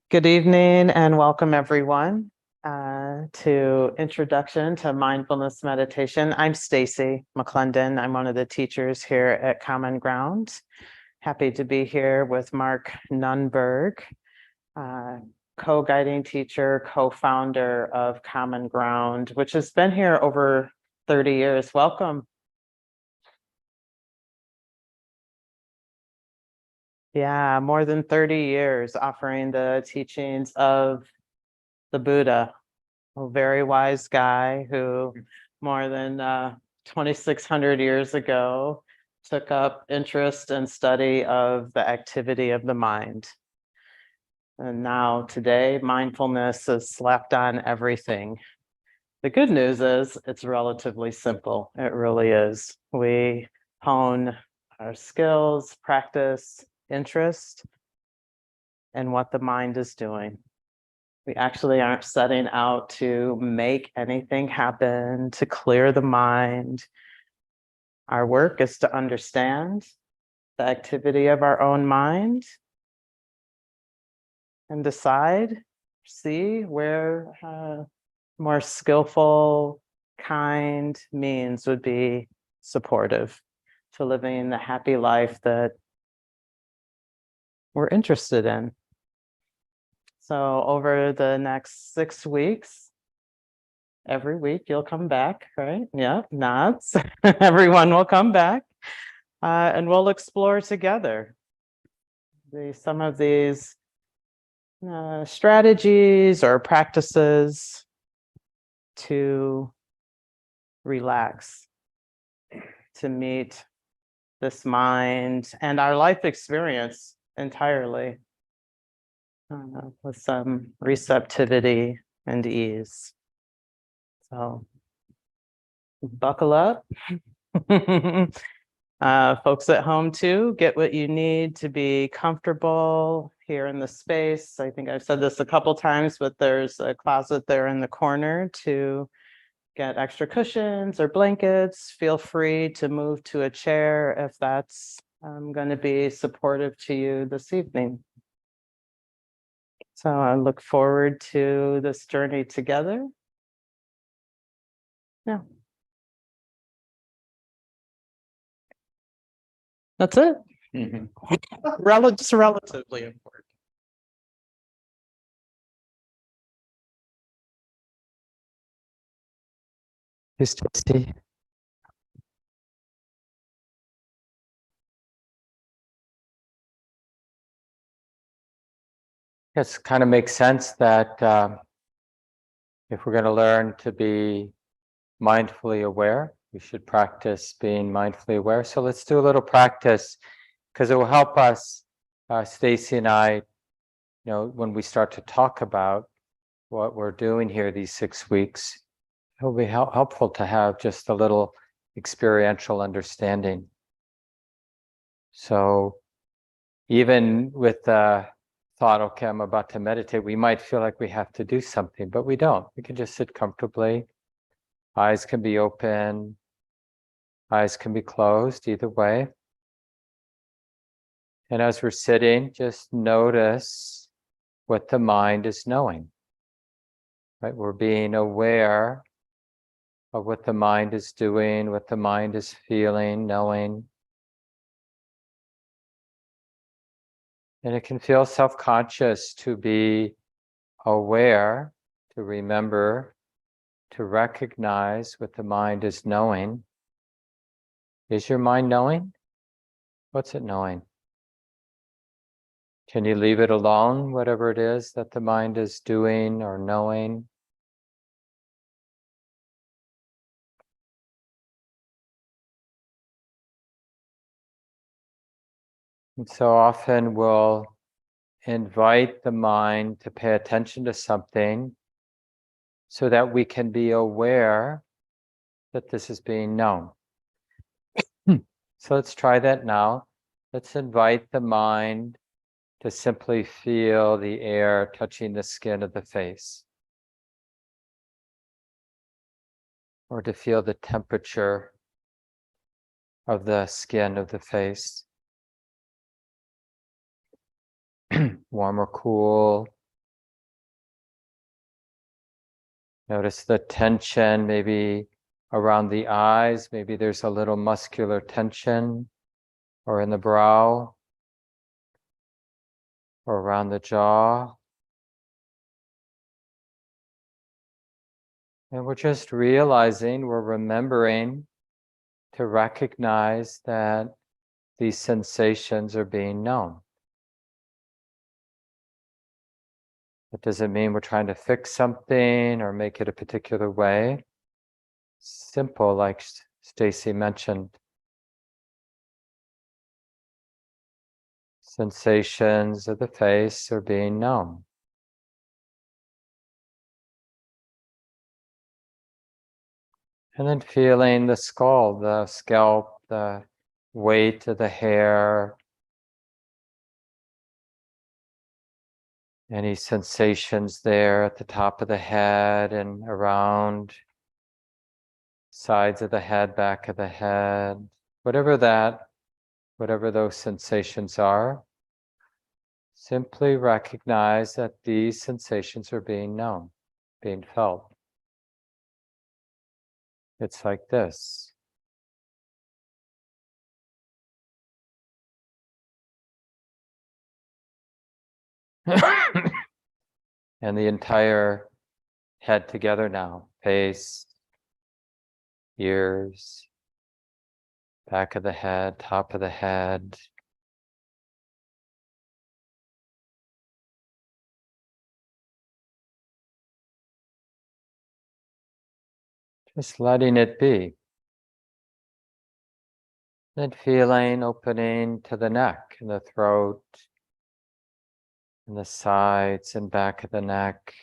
Good evening and welcome everyone to Introduction to Mindfulness Meditation. I'm Stacy McClendon. I'm one of the teachers here at Common Ground. Happy to be here with Mark Nunberg, co-guiding teacher, co-founder of Common Ground, which has been here over 30 years. Welcome. Yeah, more than 30 years offering the teachings of the Buddha, a very wise guy who more than 2,600 years ago took up interest and study of the activity of the mind. And now today, mindfulness is slapped on everything. The good news is it's relatively simple. It really is. We hone our skills, practice, interest in what the mind is doing. We actually aren't setting out to make anything happen, to clear the mind. Our work is to understand the activity of our own mind and decide, see where more skillful, kind means would be supportive to living the happy life that we're interested in. So over the next 6 weeks, every week you'll come back, right? Yeah, nods. Everyone will come back and we'll explore together some of these strategies or practices to relax, to meet this mind and our life experience entirely with some receptivity and ease. So buckle up. Folks at home too, get what you need to be comfortable here in the space. I think I've said this a couple times, but there's a closet there in the corner to get extra cushions or blankets. Feel free to move to a chair if that's going to be supportive to you this evening. So I look forward to this journey together. Yeah. That's it. Just relatively important. Hey, Stacy. It kind of makes sense that if we're going to learn to be mindfully aware, we should practice being mindfully aware. So let's do a little practice because it will help us, Stacy and I, when we start to talk about what we're doing here these 6 weeks, it will be helpful to have just a little experiential understanding. So even with the thought, okay, I'm about to meditate, we might feel like we have to do something, but we don't. We can just sit comfortably. Eyes can be open, eyes can be closed, either way. And as we're sitting, just notice what the mind is knowing. Right? We're being aware of what the mind is doing, what the mind is feeling, knowing. And it can feel self-conscious to be aware, to remember, to recognize what the mind is knowing. Is your mind knowing? What's it knowing? Can you leave it alone, whatever it is that the mind is doing or knowing? And so often we'll invite the mind to pay attention to something so that we can be aware that this is being known. So let's try that now. Let's invite the mind to simply feel the air touching the skin of the face, or to feel the temperature of the skin of the face, warm or cool, Notice the tension, maybe around the eyes, maybe there's a little muscular tension, or in the brow, or around the jaw. And we're just realizing, we're remembering to recognize that these sensations are being known. That doesn't mean we're trying to fix something or make it a particular way. Simple, like Stacy mentioned. Sensations of the face are being known. And then feeling the skull, the scalp, the weight of the hair, any sensations there at the top of the head and around sides of the head, back of the head, whatever those sensations are, simply recognize that these sensations are being known, being felt. It's like this. And the entire head together now, face, ears, back of the head, top of the head. Just letting it be. Then feeling opening to the neck and the throat and the sides and back of the neck.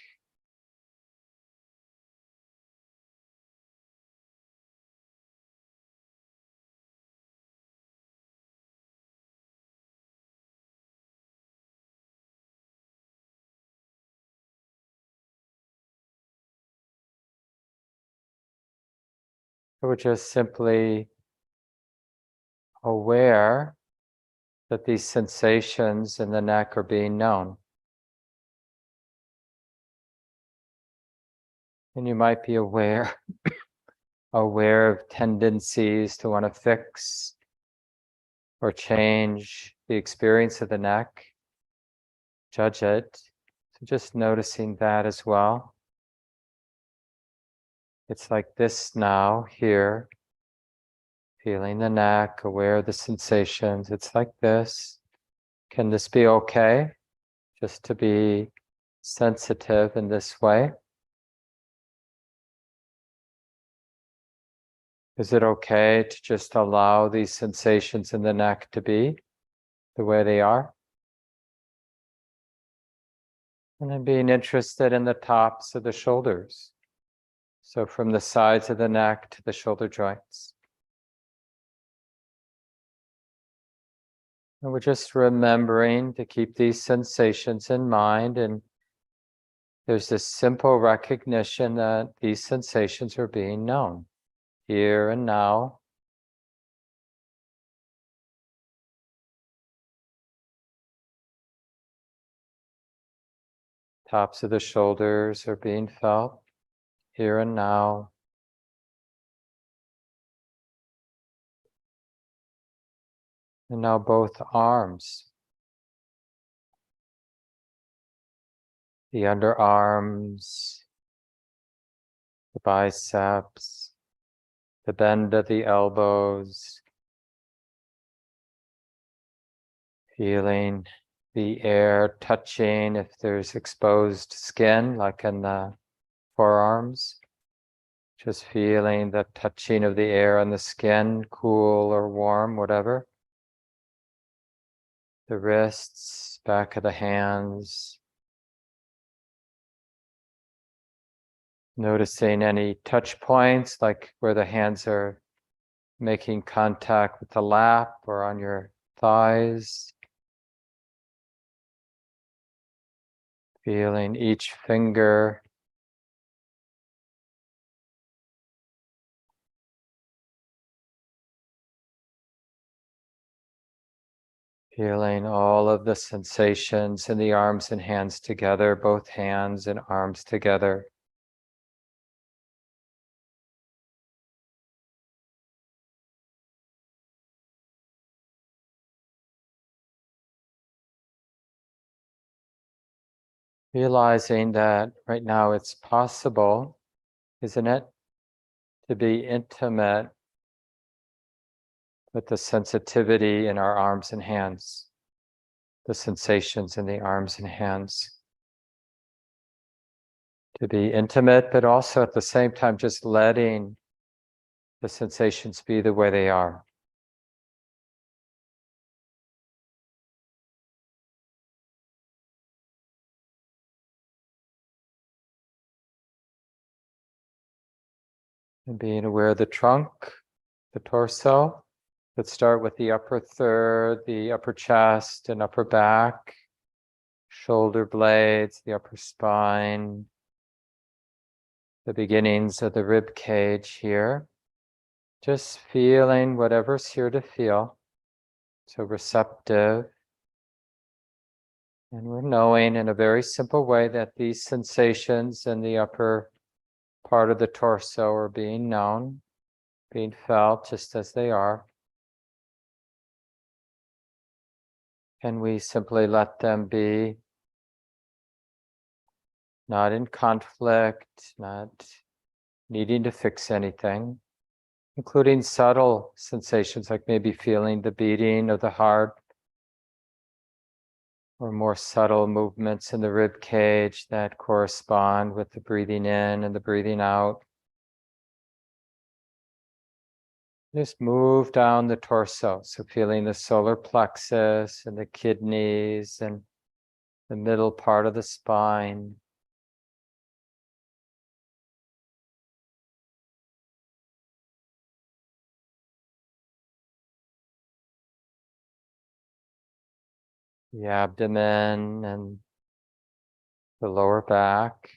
So we're just simply aware that these sensations in the neck are being known. And you might be aware of tendencies to want to fix or change the experience of the neck, judge it. So just noticing that as well. It's like this now, here, feeling the neck, aware of the sensations. It's like this. Can this be okay? Just to be sensitive in this way. Is it okay to just allow these sensations in the neck to be the way they are? And then being interested in the tops of the shoulders. So from the sides of the neck to the shoulder joints. And we're just remembering to keep these sensations in mind. And there's this simple recognition that these sensations are being known here and now. Tops of the shoulders are being felt here and now. And now both arms, the underarms, the biceps, the bend of the elbows, feeling the air touching if there's exposed skin, like in the forearms. Just feeling the touching of the air on the skin, cool or warm, whatever. The wrists, back of the hands. Noticing any touch points, like where the hands are making contact with the lap or on your thighs. Feeling each finger. Feeling all of the sensations in the arms and hands together, both hands and arms together. Realizing that right now it's possible, isn't it, to be intimate with the sensitivity in our arms and hands, the sensations in the arms and hands. To be intimate, but also at the same time just letting the sensations be the way they are. And being aware of the trunk, the torso. Let's start with the upper third, the upper chest and upper back, shoulder blades, the upper spine, the beginnings of the rib cage here. Just feeling whatever's here to feel. So receptive. And we're knowing in a very simple way that these sensations in the upper part of the torso are being known, being felt just as they are. And we simply let them be, not in conflict, not needing to fix anything, including subtle sensations like maybe feeling the beating of the heart or more subtle movements in the rib cage that correspond with the breathing in and the breathing out. Just move down the torso, so feeling the solar plexus and the kidneys and the middle part of the spine. The abdomen and the lower back,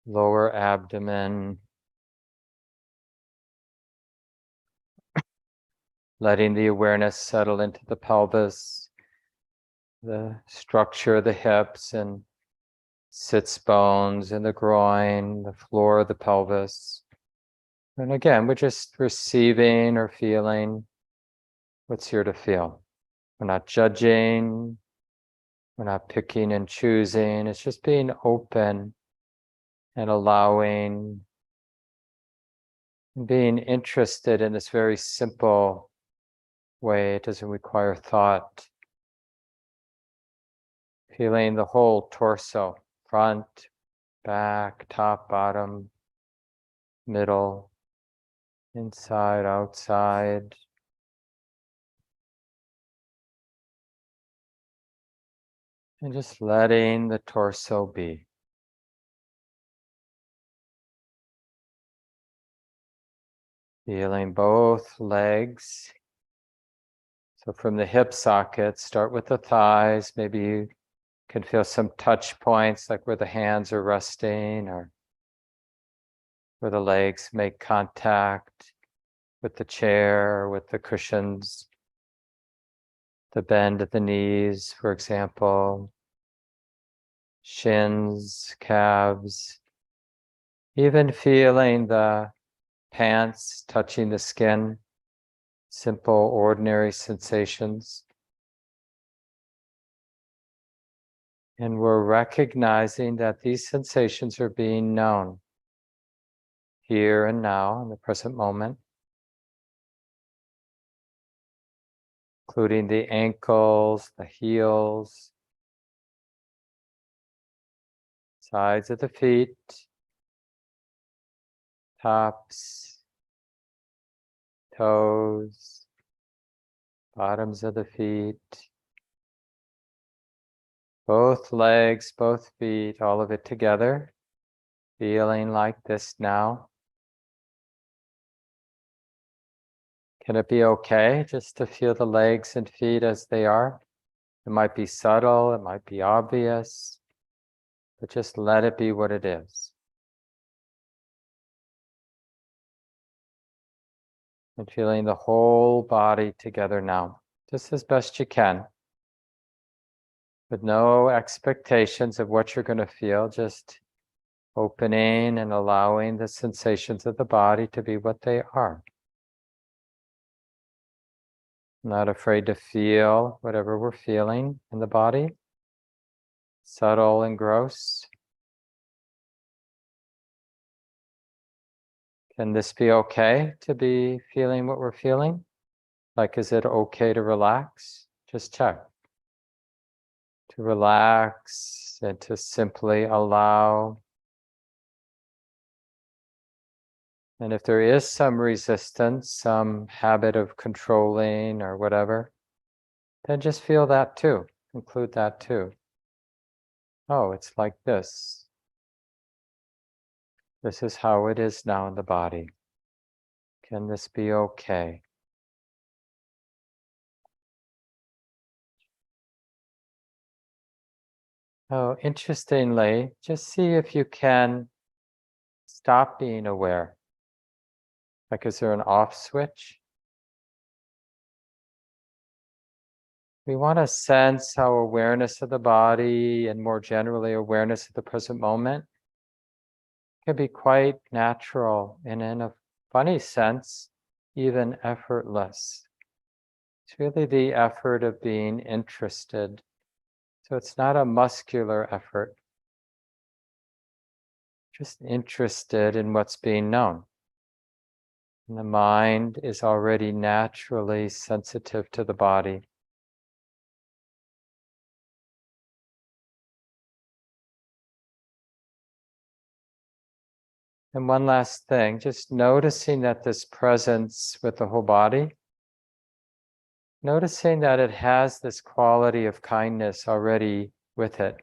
lower abdomen, letting the awareness settle into the pelvis, the structure of the hips and sits bones in the groin, the floor of the pelvis. And again, we're just receiving or feeling what's here to feel. We're not judging, we're not picking and choosing. It's just being open and allowing, and being interested in this very simple way. It doesn't require thought. Feeling the whole torso, front, back, top, bottom, middle, inside, outside. And just letting the torso be. Feeling both legs. So from the hip socket, start with the thighs. Maybe you can feel some touch points like where the hands are resting or where the legs make contact with the chair or with the cushions. The bend at the knees, for example. Shins, calves. Even feeling the pants touching the skin. Simple, ordinary sensations. And we're recognizing that these sensations are being known here and now in the present moment, including the ankles, the heels, sides of the feet, tops, toes, bottoms of the feet, both legs, both feet, all of it together, feeling like this now. Can it be okay just to feel the legs and feet as they are? It might be subtle, it might be obvious, but just let it be what it is. And feeling the whole body together now, just as best you can. With no expectations of what you're going to feel, just opening and allowing the sensations of the body to be what they are. Not afraid to feel whatever we're feeling in the body, subtle and gross. Can this be okay to be feeling what we're feeling? Like, is it okay to relax? Just check. To relax and to simply allow. And if there is some resistance, some habit of controlling or whatever, then just feel that too. Include that too. Oh, it's like this. This is how it is now in the body. Can this be okay? Oh, interestingly, just see if you can stop being aware. Like, is there an off switch? We want to sense how awareness of the body and more generally awareness of the present moment can be quite natural and, in a funny sense, even effortless. It's really the effort of being interested. So it's not a muscular effort, just interested in what's being known. And the mind is already naturally sensitive to the body. And one last thing, just noticing that this presence with the whole body, noticing that it has this quality of kindness already with it.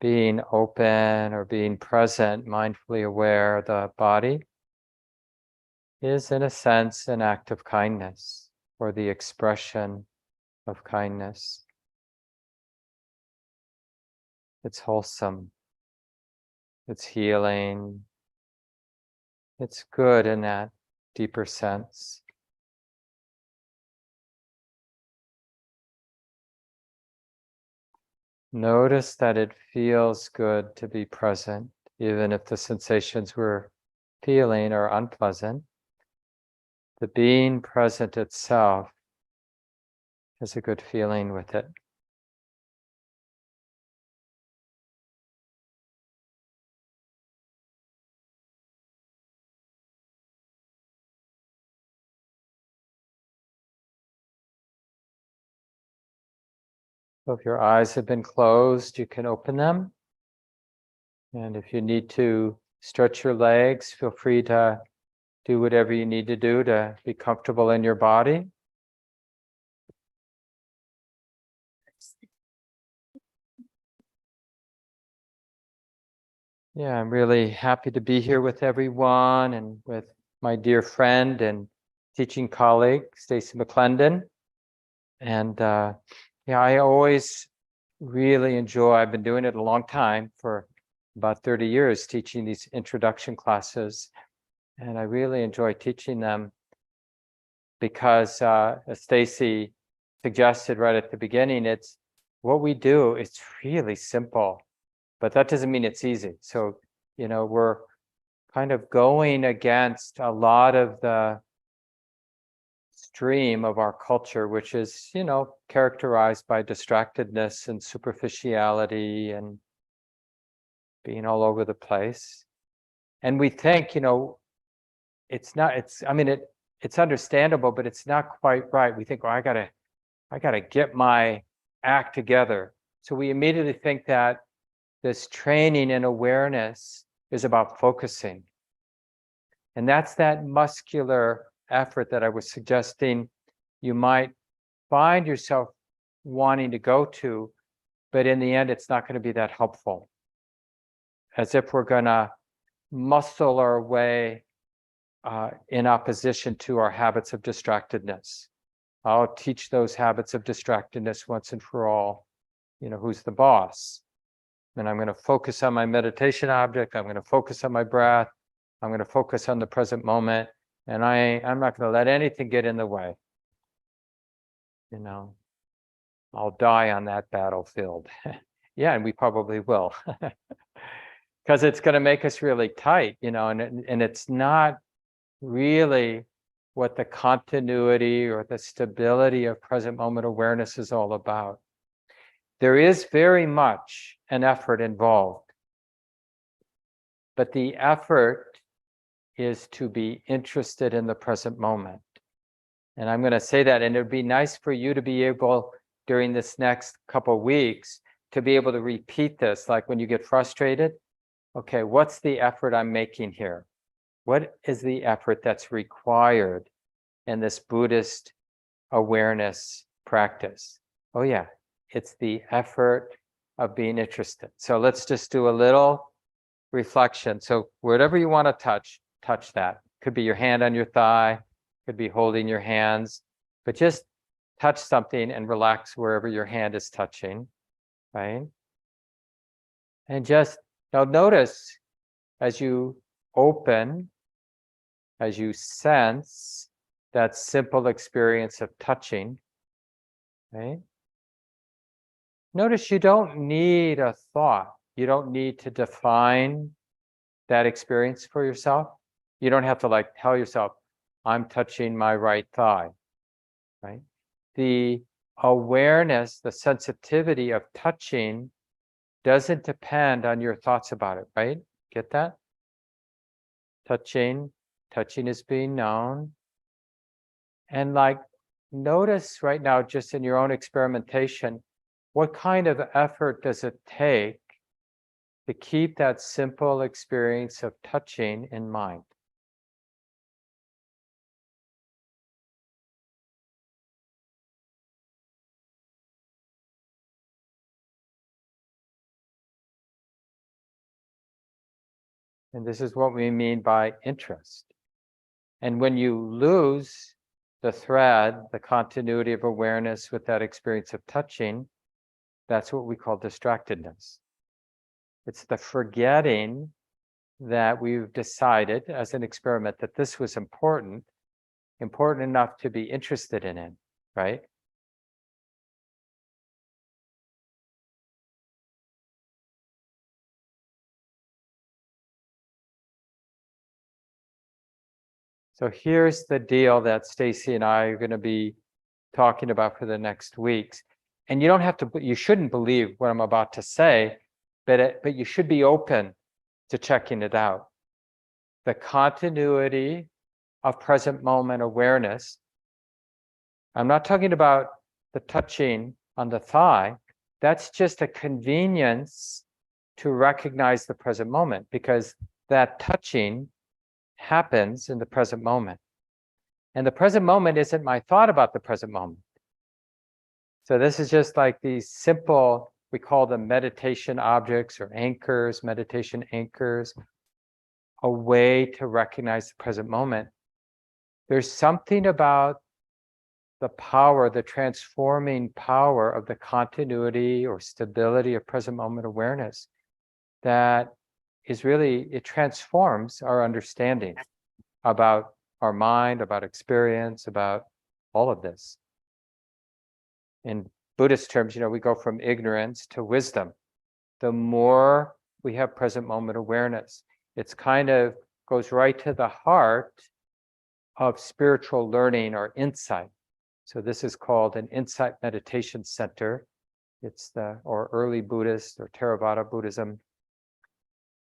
Being open or being present, mindfully aware of the body is, in a sense, an act of kindness or the expression of kindness. It's wholesome. It's healing. It's good in that deeper sense. Notice that it feels good to be present, even if the sensations we're feeling are unpleasant. The being present itself has a good feeling with it. So if your eyes have been closed, you can open them. And if you need to stretch your legs, feel free to do whatever you need to do to be comfortable in your body. Yeah, I'm really happy to be here with everyone and with my dear friend and teaching colleague, Stacy McClendon. And yeah, I always really enjoy, I've been doing it a long time, for about 30 years, teaching these introduction classes. And I really enjoy teaching them because, as Stacy suggested right at the beginning, it's what we do, it's really simple, but that doesn't mean it's easy. So, we're kind of going against a lot of the stream of our culture, which is, characterized by distractedness and superficiality and being all over the place. And we think, it's not, it's understandable, but it's not quite right. We think, I gotta get my act together. So we immediately think that this training in awareness is about focusing. And that's that muscular effort that I was suggesting you might find yourself wanting to go to, but in the end, it's not going to be that helpful. As if we're going to muscle our way in opposition to our habits of distractedness. I'll teach those habits of distractedness once and for all. Who's the boss? And I'm going to focus on my meditation object. I'm going to focus on my breath. I'm going to focus on the present moment. And I'm not going to let anything get in the way. I'll die on that battlefield. Yeah, and we probably will. Because it's going to make us really tight, and it's not really what the continuity or the stability of present moment awareness is all about. There is very much an effort involved, but the effort is to be interested in the present moment. And I'm going to say that, and it would be nice for you to be able, during this next couple of weeks, to be able to repeat this, like when you get frustrated. Okay, what's the effort I'm making here? What is the effort that's required in this Buddhist awareness practice? Oh yeah, it's the effort of being interested. So let's just do a little reflection. So whatever you want to touch that. Could be your hand on your thigh, could be holding your hands, but just touch something and relax wherever your hand is touching, right? And just now notice as you open, as you sense that simple experience of touching, right? Notice you don't need a thought. You don't need to define that experience for yourself. You don't have to like tell yourself, I'm touching my right thigh, right? The awareness, the sensitivity of touching doesn't depend on your thoughts about it, right? Get that? Touching is being known. And like, notice right now, just in your own experimentation, what kind of effort does it take to keep that simple experience of touching in mind? And this is what we mean by interest. And when you lose the thread, the continuity of awareness with that experience of touching, that's what we call distractedness. It's the forgetting that we've decided as an experiment that this was important enough to be interested in it, right? So here's the deal that Stacy and I are going to be talking about for the next weeks. And you don't have to, you shouldn't believe what I'm about to say, but you should be open to checking it out. The continuity of present moment awareness. I'm not talking about the touching on the thigh. That's just a convenience to recognize the present moment, because that touching happens in the present moment. And the present moment isn't my thought about the present moment. So this is just like these simple, we call them meditation objects or anchors, meditation anchors, a way to recognize the present moment. There's something about the power, the transforming power of the continuity or stability of present moment awareness that is really, it transforms our understanding about our mind, about experience, about all of this. In Buddhist terms, we go from ignorance to wisdom. The more we have present moment awareness, it's kind of goes right to the heart of spiritual learning or insight. So this is called an insight meditation center. It's or early Buddhist or Theravada Buddhism.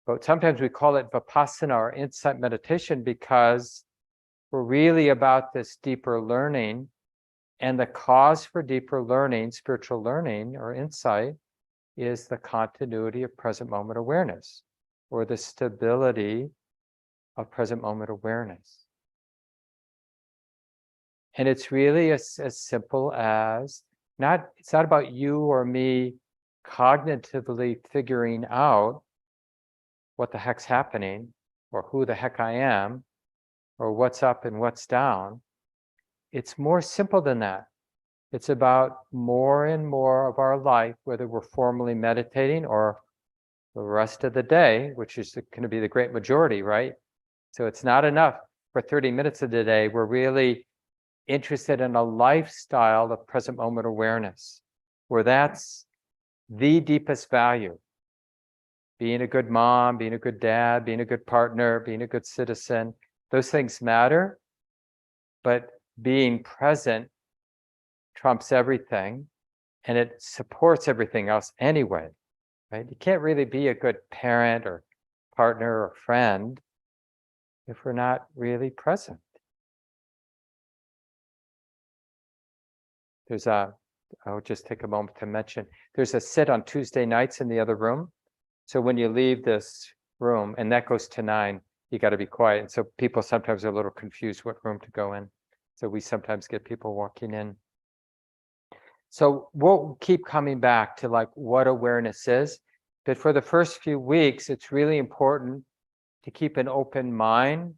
But sometimes we call it Vipassana or insight meditation because we're really about this deeper learning. And the cause for deeper learning, spiritual learning or insight, is the continuity of present moment awareness or the stability of present moment awareness. And it's really as simple as it's not about you or me cognitively figuring out what the heck's happening or who the heck I am or what's up and what's down. It's more simple than that. It's about more and more of our life, whether we're formally meditating or the rest of the day, which is going to be the great majority, right? So it's not enough for 30 minutes of the day. We're really interested in a lifestyle of present moment awareness, where that's the deepest value. Being a good mom, being a good dad, being a good partner, being a good citizen, those things matter. but being present trumps everything, and it supports everything else anyway, right? You can't really be a good parent or partner or friend if we're not really present. I'll just take a moment to mention, there's a sit on Tuesday nights in the other room. So when you leave this room, and that goes to 9, you got to be quiet. And so people sometimes are a little confused what room to go in. So we sometimes get people walking in. So we'll keep coming back to like what awareness is. But for the first few weeks, it's really important to keep an open mind,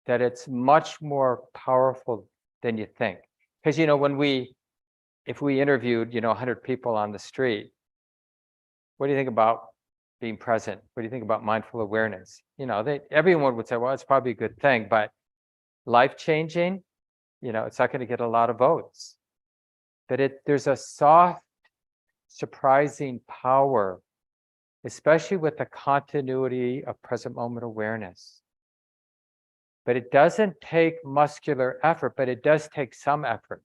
that it's much more powerful than you think. Because, if we interviewed, 100 people on the street, what do you think about being present? What do you think about mindful awareness? Everyone would say, well, it's probably a good thing, but life-changing, it's not going to get a lot of votes. But there's a soft, surprising power, especially with the continuity of present moment awareness. But it doesn't take muscular effort, but it does take some effort.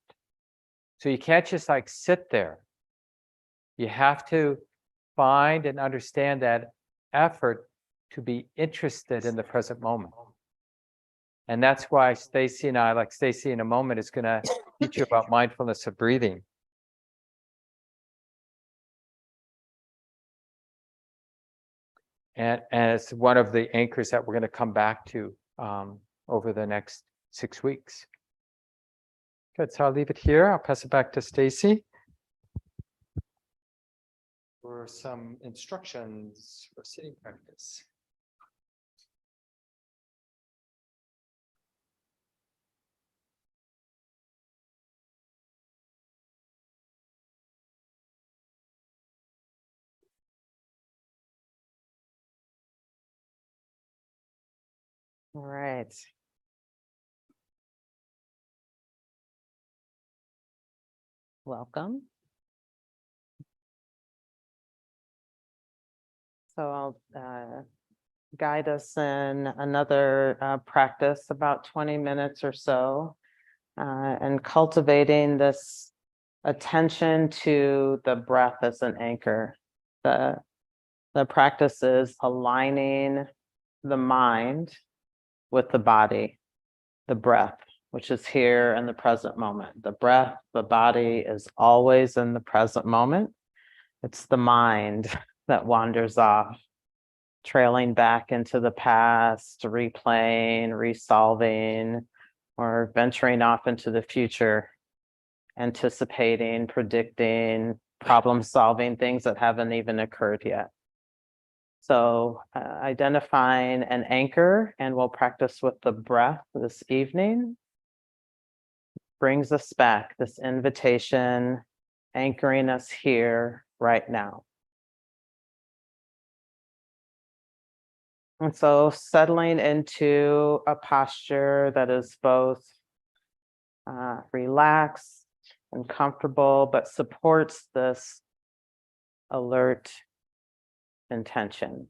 So you can't just like sit there. You have to find and understand that effort to be interested in the present moment. And that's why Stacy and I, like Stacy in a moment, is going to teach you about mindfulness of breathing. And it's one of the anchors that we're going to come back to over the next 6 weeks. Good, so I'll leave it here. I'll pass it back to Stacy for some instructions for sitting practice. All right. Welcome. So I'll guide us in another practice, about 20 minutes or so, and cultivating this attention to the breath as an anchor. The practice is aligning the mind with the body, the breath, which is here in the present moment. The breath, the body is always in the present moment. It's the mind that wanders off, trailing back into the past, replaying, resolving, or venturing off into the future, anticipating, predicting, problem solving things that haven't even occurred yet. So identifying an anchor, and we'll practice with the breath this evening, brings us back, this invitation, anchoring us here right now. And so settling into a posture that is both relaxed and comfortable, but supports this alert intention.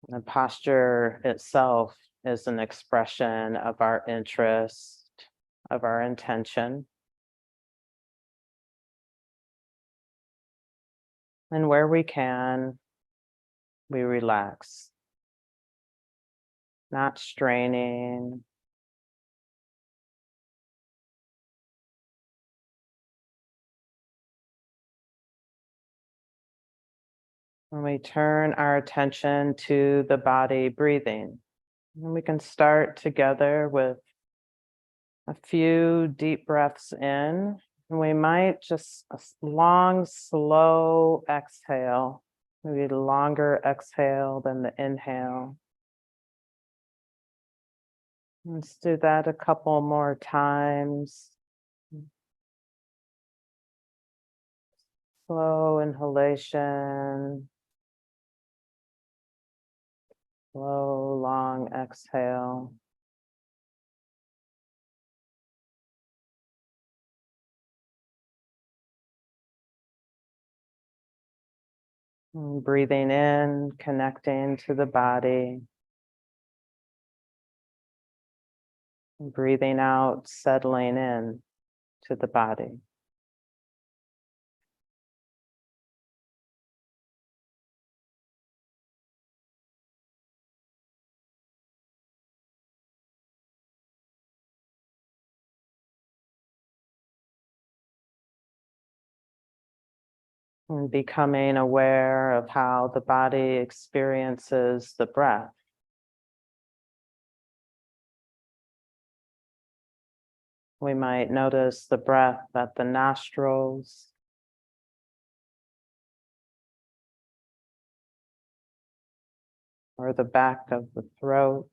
The posture itself is an expression of our interest, of our intention. And where we can, we relax, not straining. When we turn our attention to the body breathing, and we can start together with a few deep breaths in. And we might just a long, slow exhale, maybe longer exhale than the inhale. Let's do that a couple more times. Slow inhalation. Slow, long exhale. And breathing in, connecting to the body. Breathing out, settling in to the body. And becoming aware of how the body experiences the breath. We might notice the breath at the nostrils, or the back of the throat.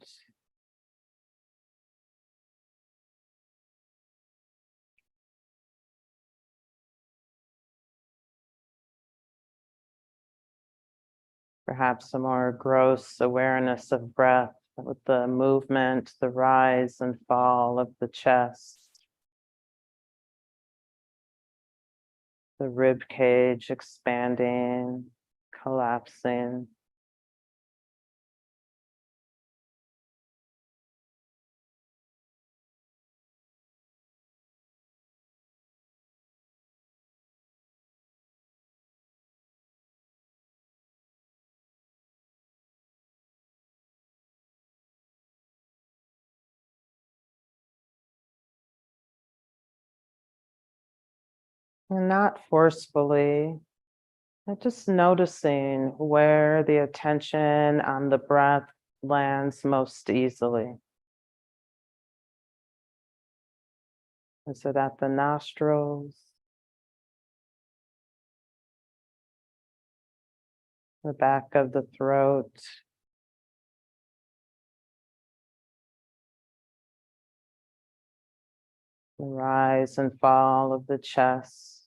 Perhaps a more gross awareness of breath with the movement, the rise and fall of the chest, the rib cage expanding, collapsing. And not forcefully, but just noticing where the attention on the breath lands most easily. Is it at the nostrils, the back of the throat, the rise and fall of the chest?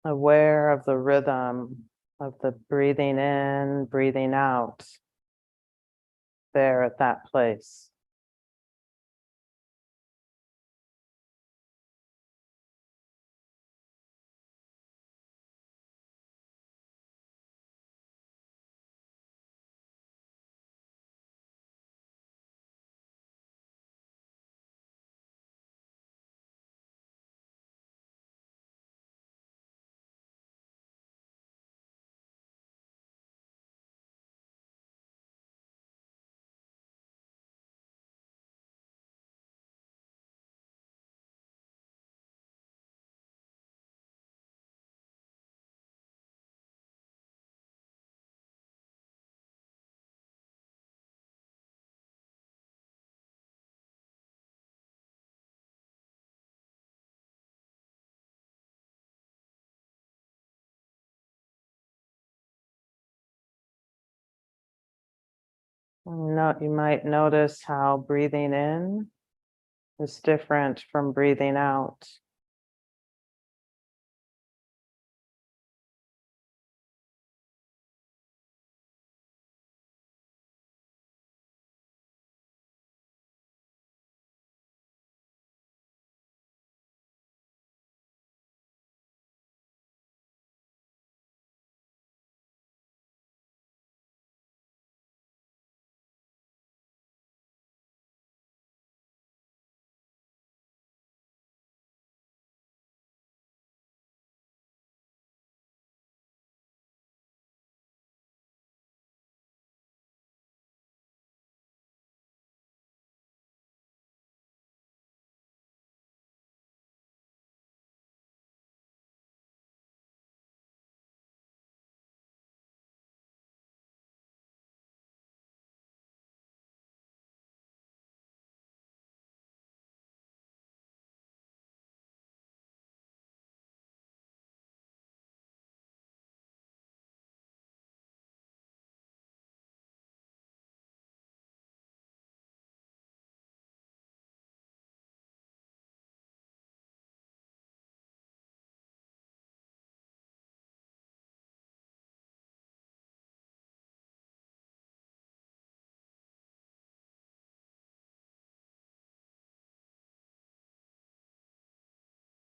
Aware of the rhythm of the breathing in, breathing out, there at that place. You might notice how breathing in is different from breathing out.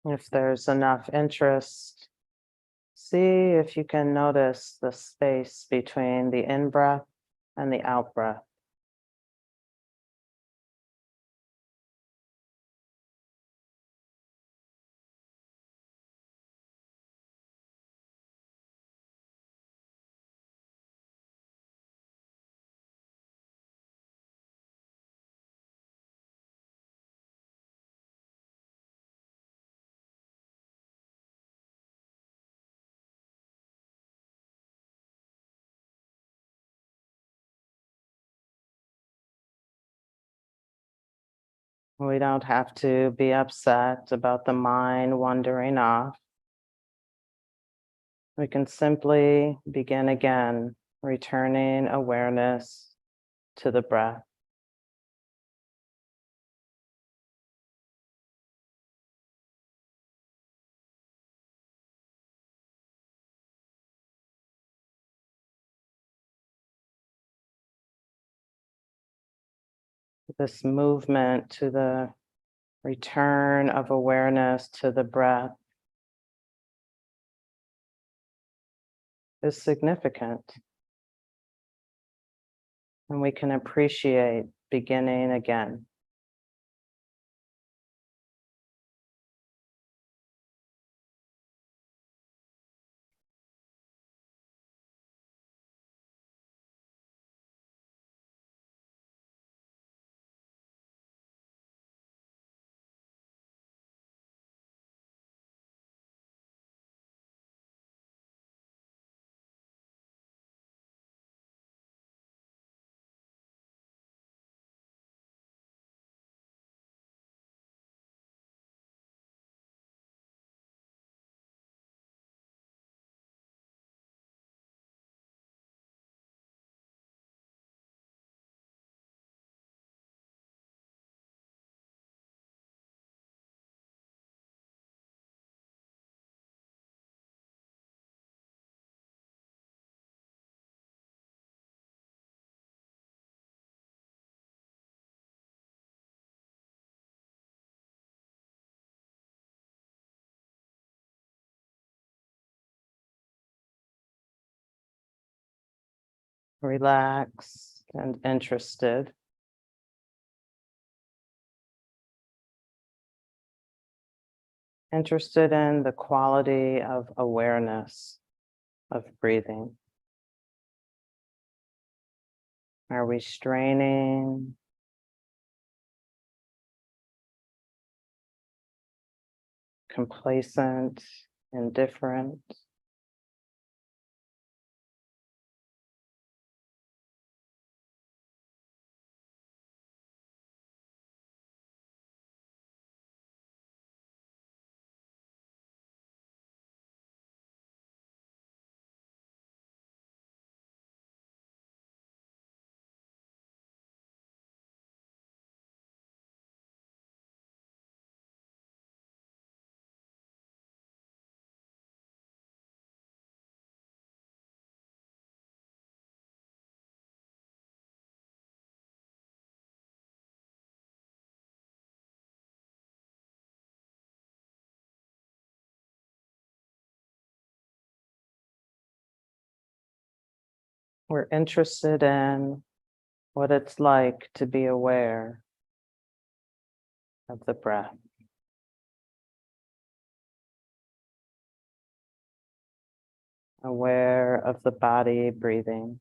If there's enough interest, see if you can notice the space between the in-breath and the out-breath. We don't have to be upset about the mind wandering off. We can simply begin again, returning awareness to the breath. This movement to the return of awareness to the breath is significant, and we can appreciate beginning again. Relaxed and interested. Interested in the quality of awareness of breathing. Are we straining? Complacent? Indifferent? We're interested in what it's like to be aware of the breath. Aware of the body breathing.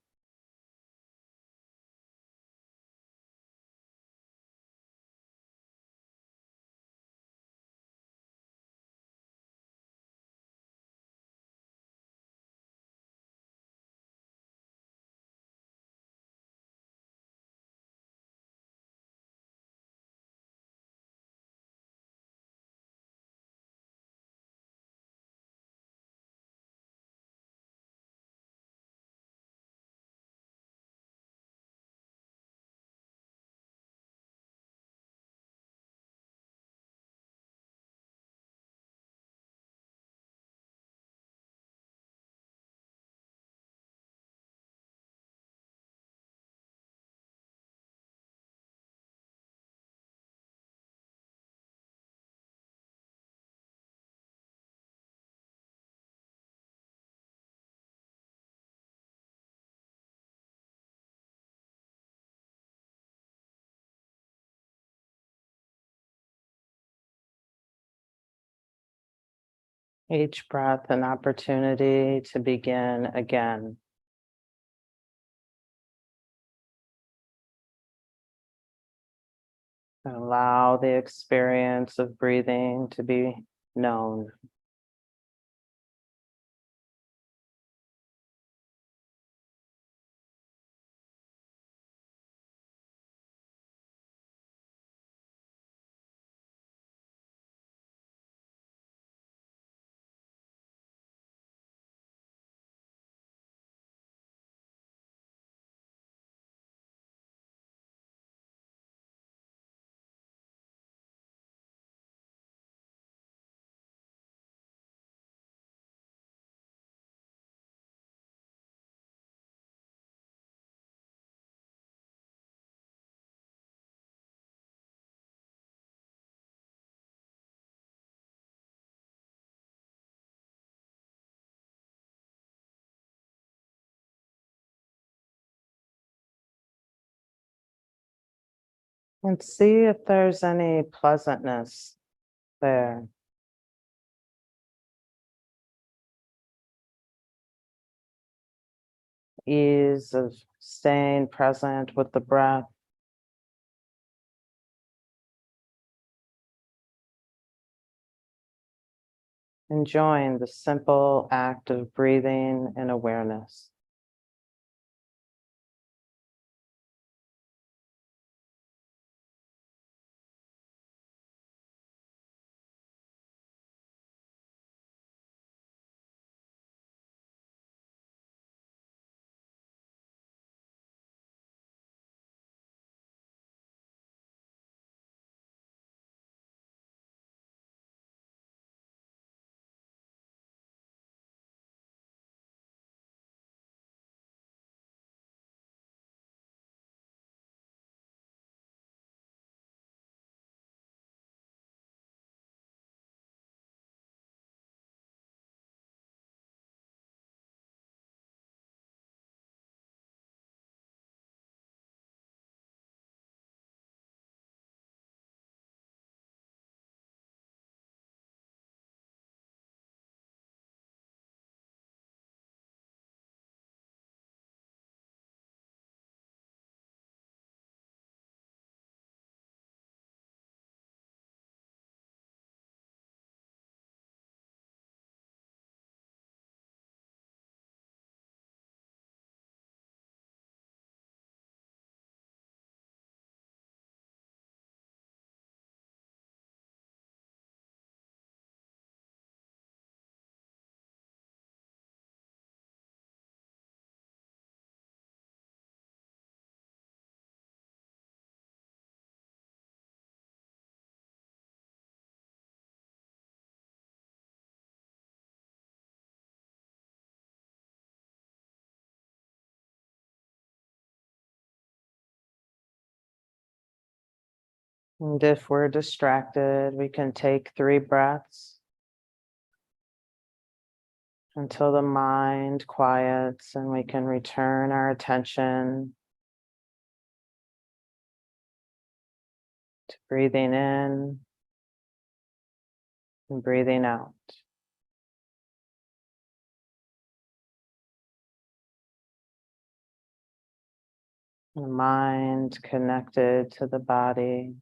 Each breath an opportunity to begin again. And allow the experience of breathing to be known. And see if there's any pleasantness there. Ease of staying present with the breath. Enjoying the simple act of breathing and awareness. And if we're distracted, we can take 3 breaths until the mind quiets and we can return our attention to breathing in and breathing out. The mind connected to the body.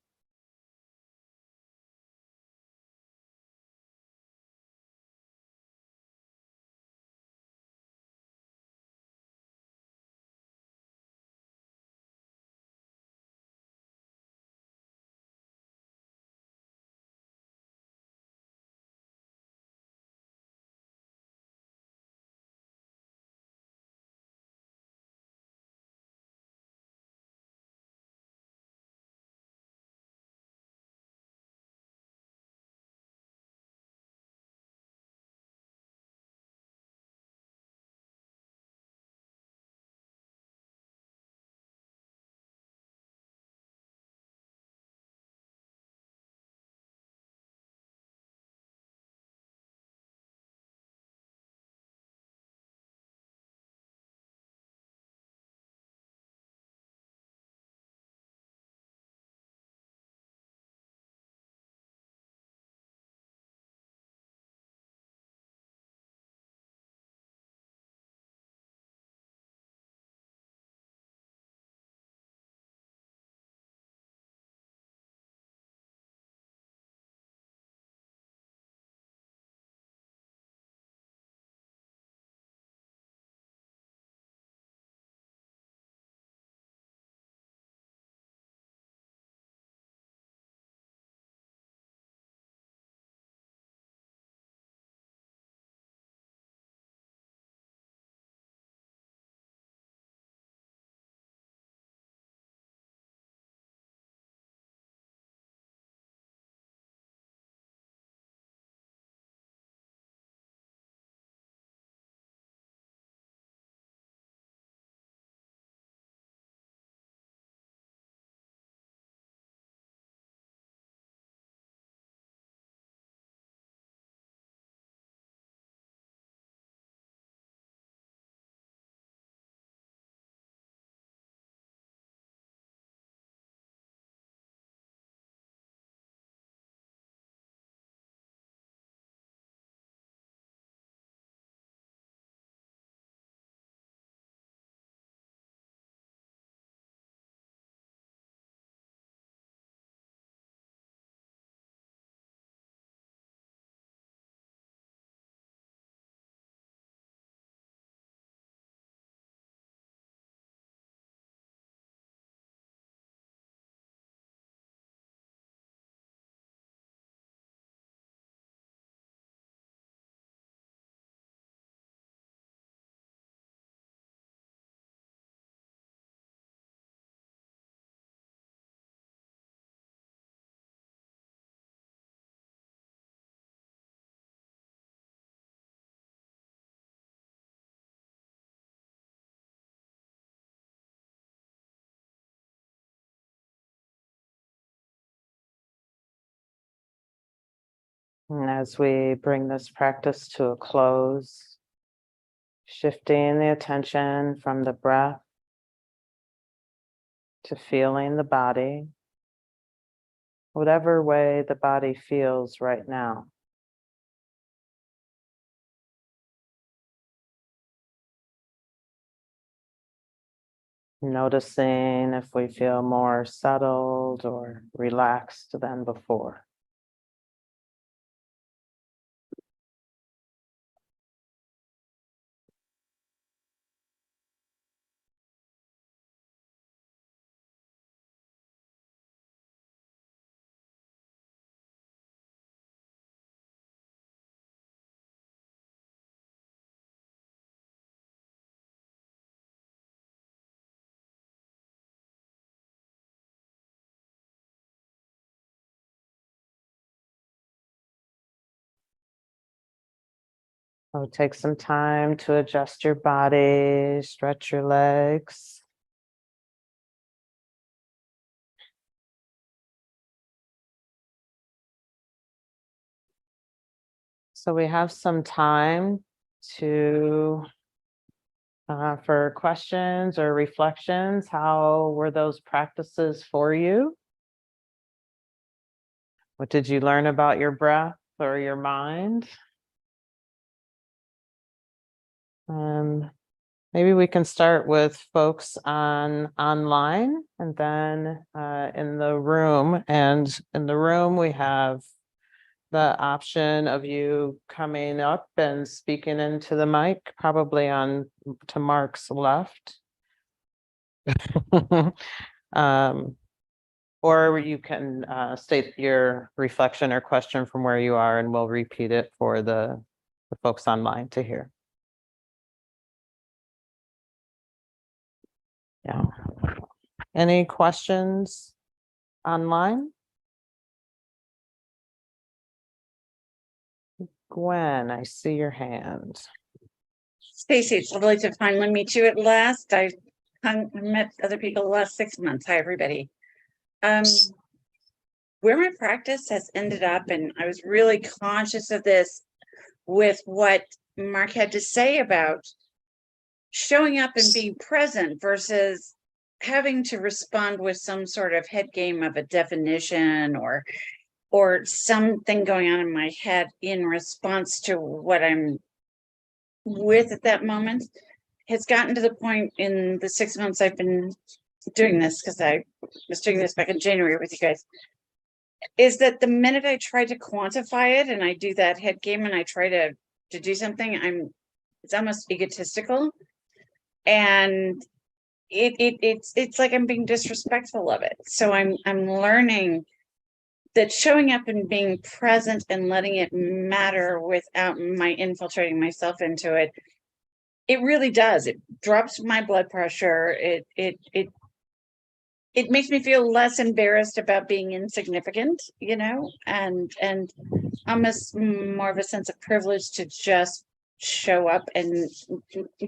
And as we bring this practice to a close, shifting the attention from the breath to feeling the body, whatever way the body feels right now. Noticing if we feel more settled or relaxed than before. So take some time to adjust your body, stretch your legs. So we have some time to for questions or reflections. How were those practices for you? What did you learn about your breath or your mind? Maybe we can start with folks online and then in the room. And in the room, we have the option of you coming up and speaking into the mic, probably on to Mark's left. Or you can state your reflection or question from where you are, and we'll repeat it for the folks online to hear. Yeah. Any questions online? Gwen, I see your hand. Stacy, it's lovely to finally meet you at last. I met other people the last 6 months. Hi, everybody. Where my practice has ended up, and I was really conscious of this with what Mark had to say about showing up and being present versus having to respond with some sort of head game of a definition or something going on in my head in response to what I'm with at that moment, has gotten to the point in the 6 months I've been doing this, because I was doing this back in January with you guys, is that the minute I try to quantify it and I do that head game and I try to do something, it's almost egotistical, and it's like I'm being disrespectful of it. So I'm learning that showing up and being present and letting it matter without my infiltrating myself into it, it really does. It drops my blood pressure. It makes me feel less embarrassed about being insignificant, and almost more of a sense of privilege to just show up and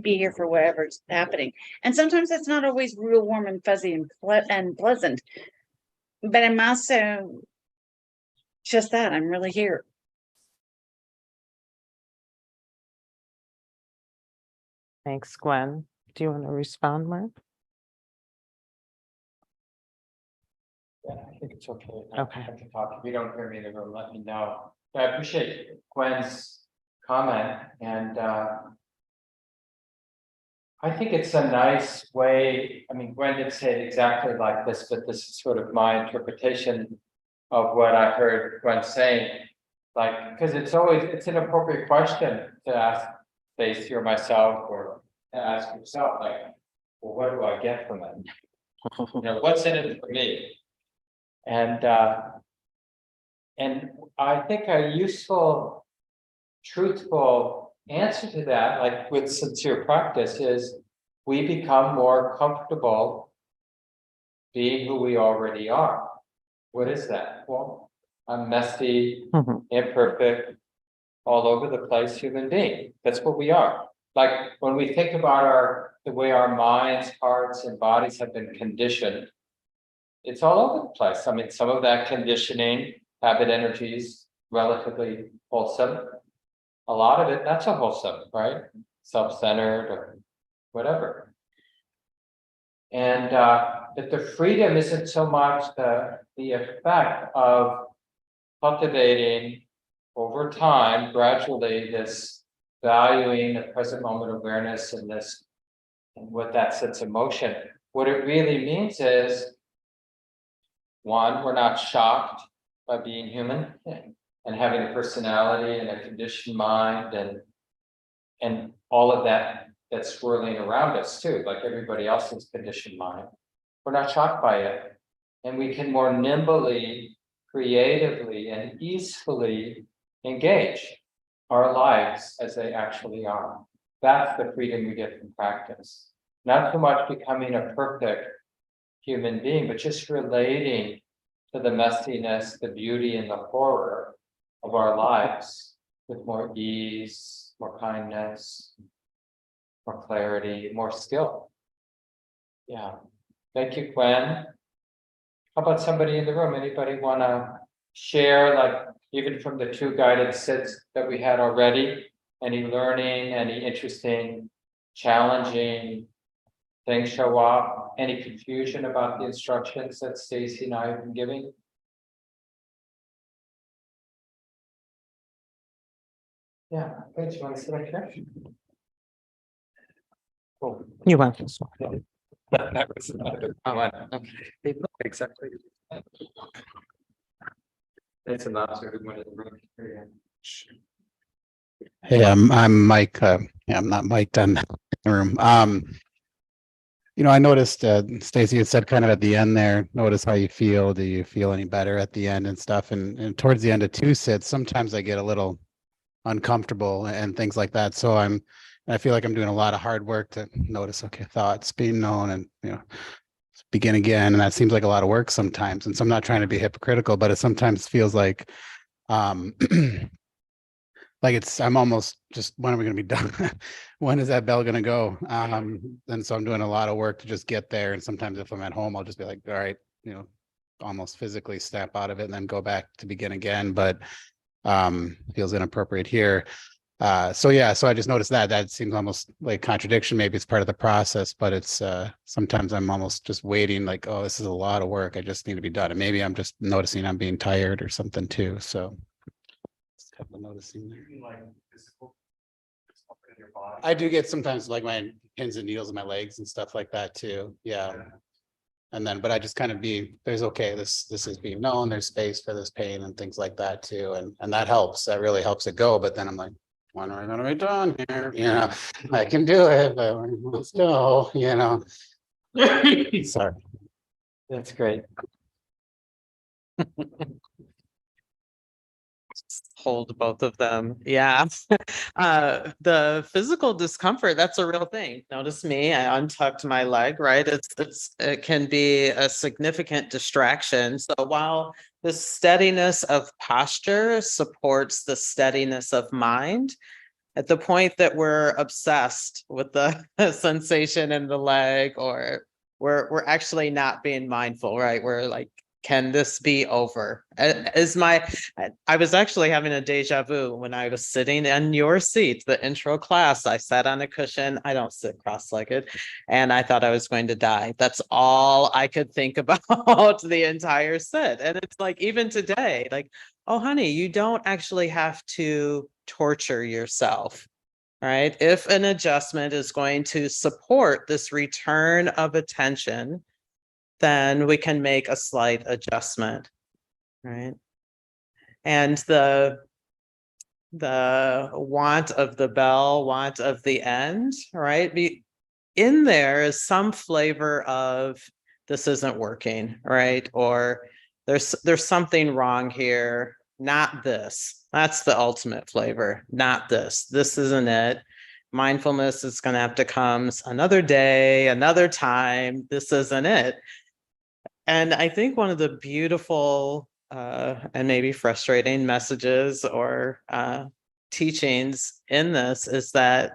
be here for whatever's happening. And sometimes it's not always real warm and fuzzy and pleasant, but I'm also just that I'm really here. Thanks, Gwen. Do you want to respond, Mark? Yeah, I think it's okay. Okay. I can talk. If you don't hear me in the room, let me know. But I appreciate Gwen's comment, and I think it's a nice way. I mean, Gwen didn't say it exactly like this, but this is sort of my interpretation of what I heard Gwen saying. Like, because it's an appropriate question to ask Stacy or myself, or to ask yourself, like, well, what do I get from it? What's in it for me? And I think a useful, truthful answer to that, like with sincere practice, is we become more comfortable being who we already are. What is that? Well, I'm messy, imperfect, all over the place human being. That's what we are. Like when we think about the way our minds, hearts, and bodies have been conditioned, it's all over the place. I mean, some of that conditioning, habit energies, relatively wholesome. A lot of it, not so wholesome, right? Self-centered or whatever. And that the freedom isn't so much the effect of cultivating over time, gradually, this valuing the present moment awareness and this, and what that sets in motion. What it really means is, one, we're not shocked by being human and having a personality and a conditioned mind and all of that that's swirling around us too, like everybody else's conditioned mind. We're not shocked by it. And we can more nimbly, creatively, and easily engage our lives as they actually are. That's the freedom we get from practice. Not so much becoming a perfect human being, but just relating to the messiness, the beauty, and the horror of our lives with more ease, more kindness, more clarity, more skill. Yeah. Thank you, Gwen. How about somebody in the room? Anybody want to share, like, even from the 2 guided sits that we had already, any learning, any interesting, challenging things show up, any confusion about the instructions that Stacy and I have been giving? Yeah, good. You want to sit up here? Cool. You want this one? That was another one. They look exactly. It's a lot to everyone in the room. Hey, I'm Mike. Yeah, I'm not Mike in the room. I noticed Stacy had said kind of at the end there, notice how you feel. Do you feel any better at the end and stuff? And towards the end of 2 sits, sometimes I get a little uncomfortable and things like that. So I feel like I'm doing a lot of hard work to notice, okay, thoughts being known and, begin again. And that seems like a lot of work sometimes. And so I'm not trying to be hypocritical, but it sometimes feels like, like I'm almost just, when are we going to be done? When is that bell going to go? And so I'm doing a lot of work to just get there. And sometimes if I'm at home, I'll just be like, all right, almost physically snap out of it and then go back to begin again. But feels inappropriate here. So I just noticed that seems almost like contradiction. Maybe it's part of the process, but it's sometimes I'm almost just waiting, like, oh, this is a lot of work. I just need to be done. And maybe I'm just noticing I'm being tired or something too. So just have to noticing there. Like physical in your body. I do get sometimes like my pins and needles in my legs and stuff like that too. Yeah. And then, but I just kind of there's okay, this is being known, there's space for this pain and things like that too. And that helps, that really helps it go. But then I'm like, when are we gonna be done here? I can do it, but let's go, Sorry. That's great. Hold both of them. Yeah. The physical discomfort, that's a real thing. Notice me, I untucked my leg, right? It can be a significant distraction. So while the steadiness of posture supports the steadiness of mind, at the point that we're obsessed with the sensation in the leg, or we're actually not being mindful, right? We're like, can this be over? I was actually having a deja vu when I was sitting in your seat, the intro class. I sat on a cushion. I don't sit cross-legged, and I thought I was going to die. That's all I could think about the entire sit. And it's like, even today, like, oh, honey, you don't actually have to torture yourself, right? If an adjustment is going to support this return of attention, then we can make a slight adjustment, right? And the want of the bell, want of the end, right? In there is some flavor of this isn't working, right? Or there's something wrong here, not this. That's the ultimate flavor, not this. This isn't it. Mindfulness is going to have to come another day, another time. This isn't it. And I think one of the beautiful and maybe frustrating messages or teachings in this is that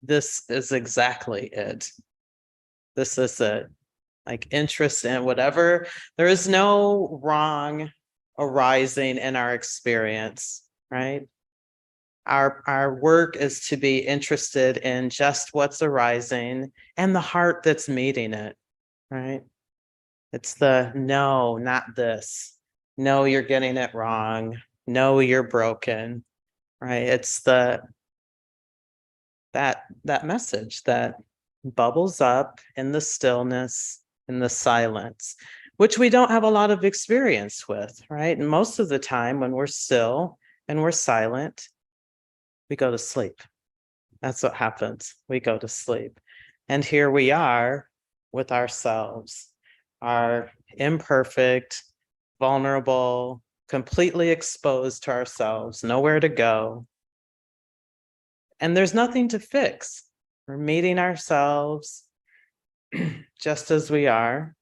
this is exactly it. This is it. Like, interest in whatever. There is no wrong arising in our experience, right? Our work is to be interested in just what's arising and the heart that's meeting it, right? It's the no, not this. No, you're getting it wrong. No, you're broken, right? It's that message that bubbles up in the stillness, in the silence, which we don't have a lot of experience with, right? And most of the time when we're still and we're silent, we go to sleep. That's what happens. We go to sleep. And here we are with ourselves, our imperfect, vulnerable, completely exposed to ourselves, nowhere to go. And there's nothing to fix. We're meeting ourselves just as we are,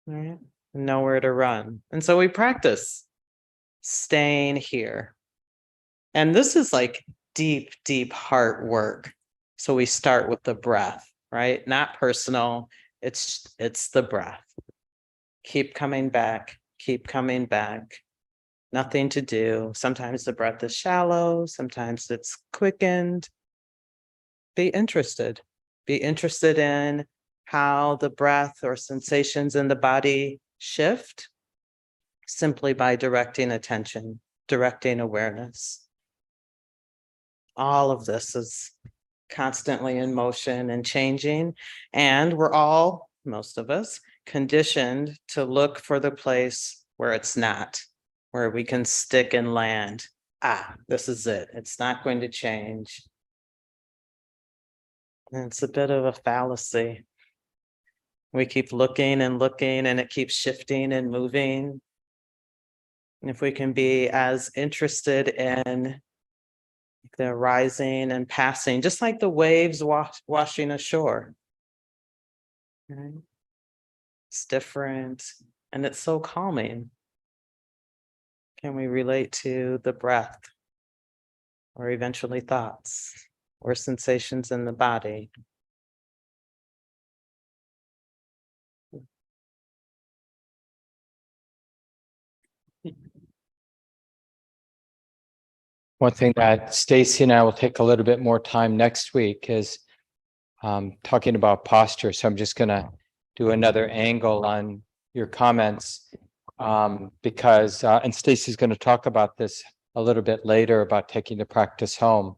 right? Nowhere to run. And so we practice staying here. And this is like deep, deep heart work. So we start with the breath, right? Not personal. It's the breath. Keep coming back, keep coming back. Nothing to do. Sometimes the breath is shallow, sometimes it's quickened. Be interested. Be interested in how the breath or sensations in the body shift simply by directing attention, directing awareness. All of this is constantly in motion and changing, and we're all, most of us, conditioned to look for the place where it's not, where we can stick and land. This is it. It's not going to change. And it's a bit of a fallacy. We keep looking and looking, and it keeps shifting and moving. And if we can be as interested in the rising and passing, just like the waves washing ashore. Right? It's different, and it's so calming. Can we relate to the breath, or eventually thoughts, or sensations in the body? One thing that Stacy and I will take a little bit more time next week is talking about posture. So I'm just going to do another angle on your comments because, and Stacy's going to talk about this a little bit later about taking the practice home.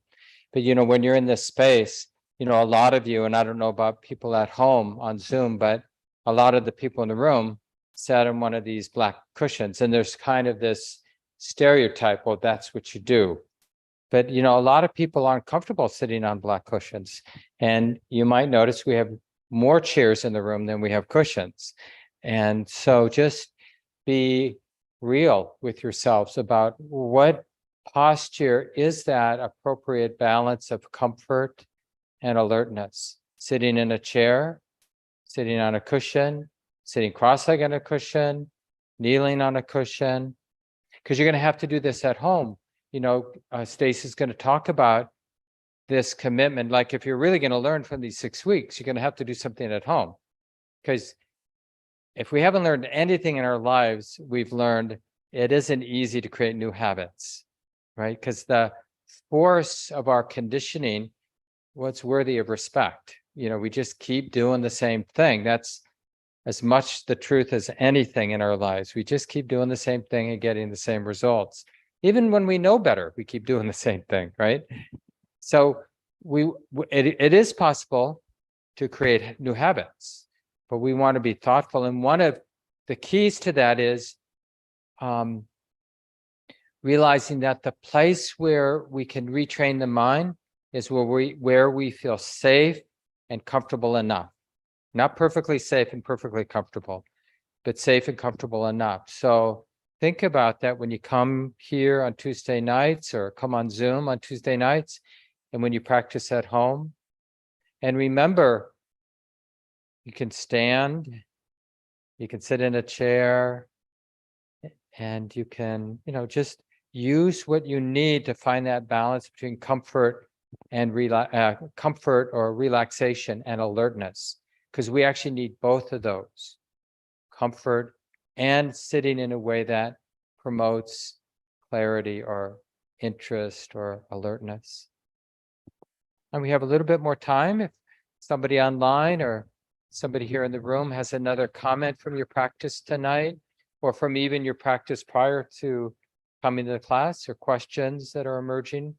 But, you know, when you're in this space, you know, a lot of you, and I don't know about people at home on Zoom, but a lot of the people in the room sat on one of these black cushions, and there's kind of this stereotype, well, that's what you do. But, you know, a lot of people aren't comfortable sitting on black cushions. And you might notice we have more chairs in the room than we have cushions. And so just be real with yourselves about what posture is that appropriate balance of comfort and alertness. Sitting in a chair, sitting on a cushion, sitting cross-legged on a cushion, kneeling on a cushion, because you're going to have to do this at home. You know, Stacy's going to talk about this commitment. Like if you're really going to learn from these 6 weeks, you're going to have to do something at home. Because if we haven't learned anything in our lives, we've learned it isn't easy to create new habits, right? Because the force of our conditioning, what's worthy of respect? You know, we just keep doing the same thing. That's as much the truth as anything in our lives. We just keep doing the same thing and getting the same results. Even when we know better, we keep doing the same thing, right? So it is possible to create new habits, but we want to be thoughtful. And one of the keys to that is realizing that the place where we can retrain the mind is where we feel safe and comfortable enough. Not perfectly safe and perfectly comfortable, but safe and comfortable enough. So think about that when you come here on Tuesday nights or come on Zoom on Tuesday nights, and when you practice at home. And remember, you can stand, you can sit in a chair, and you can, you know, just use what you need to find that balance between comfort and comfort or relaxation and alertness, because we actually need both of those, comfort and sitting in a way that promotes clarity or interest or alertness. And we have a little bit more time. If somebody online or somebody here in the room has another comment from your practice tonight, or from even your practice prior to coming to the class, or questions that are emerging,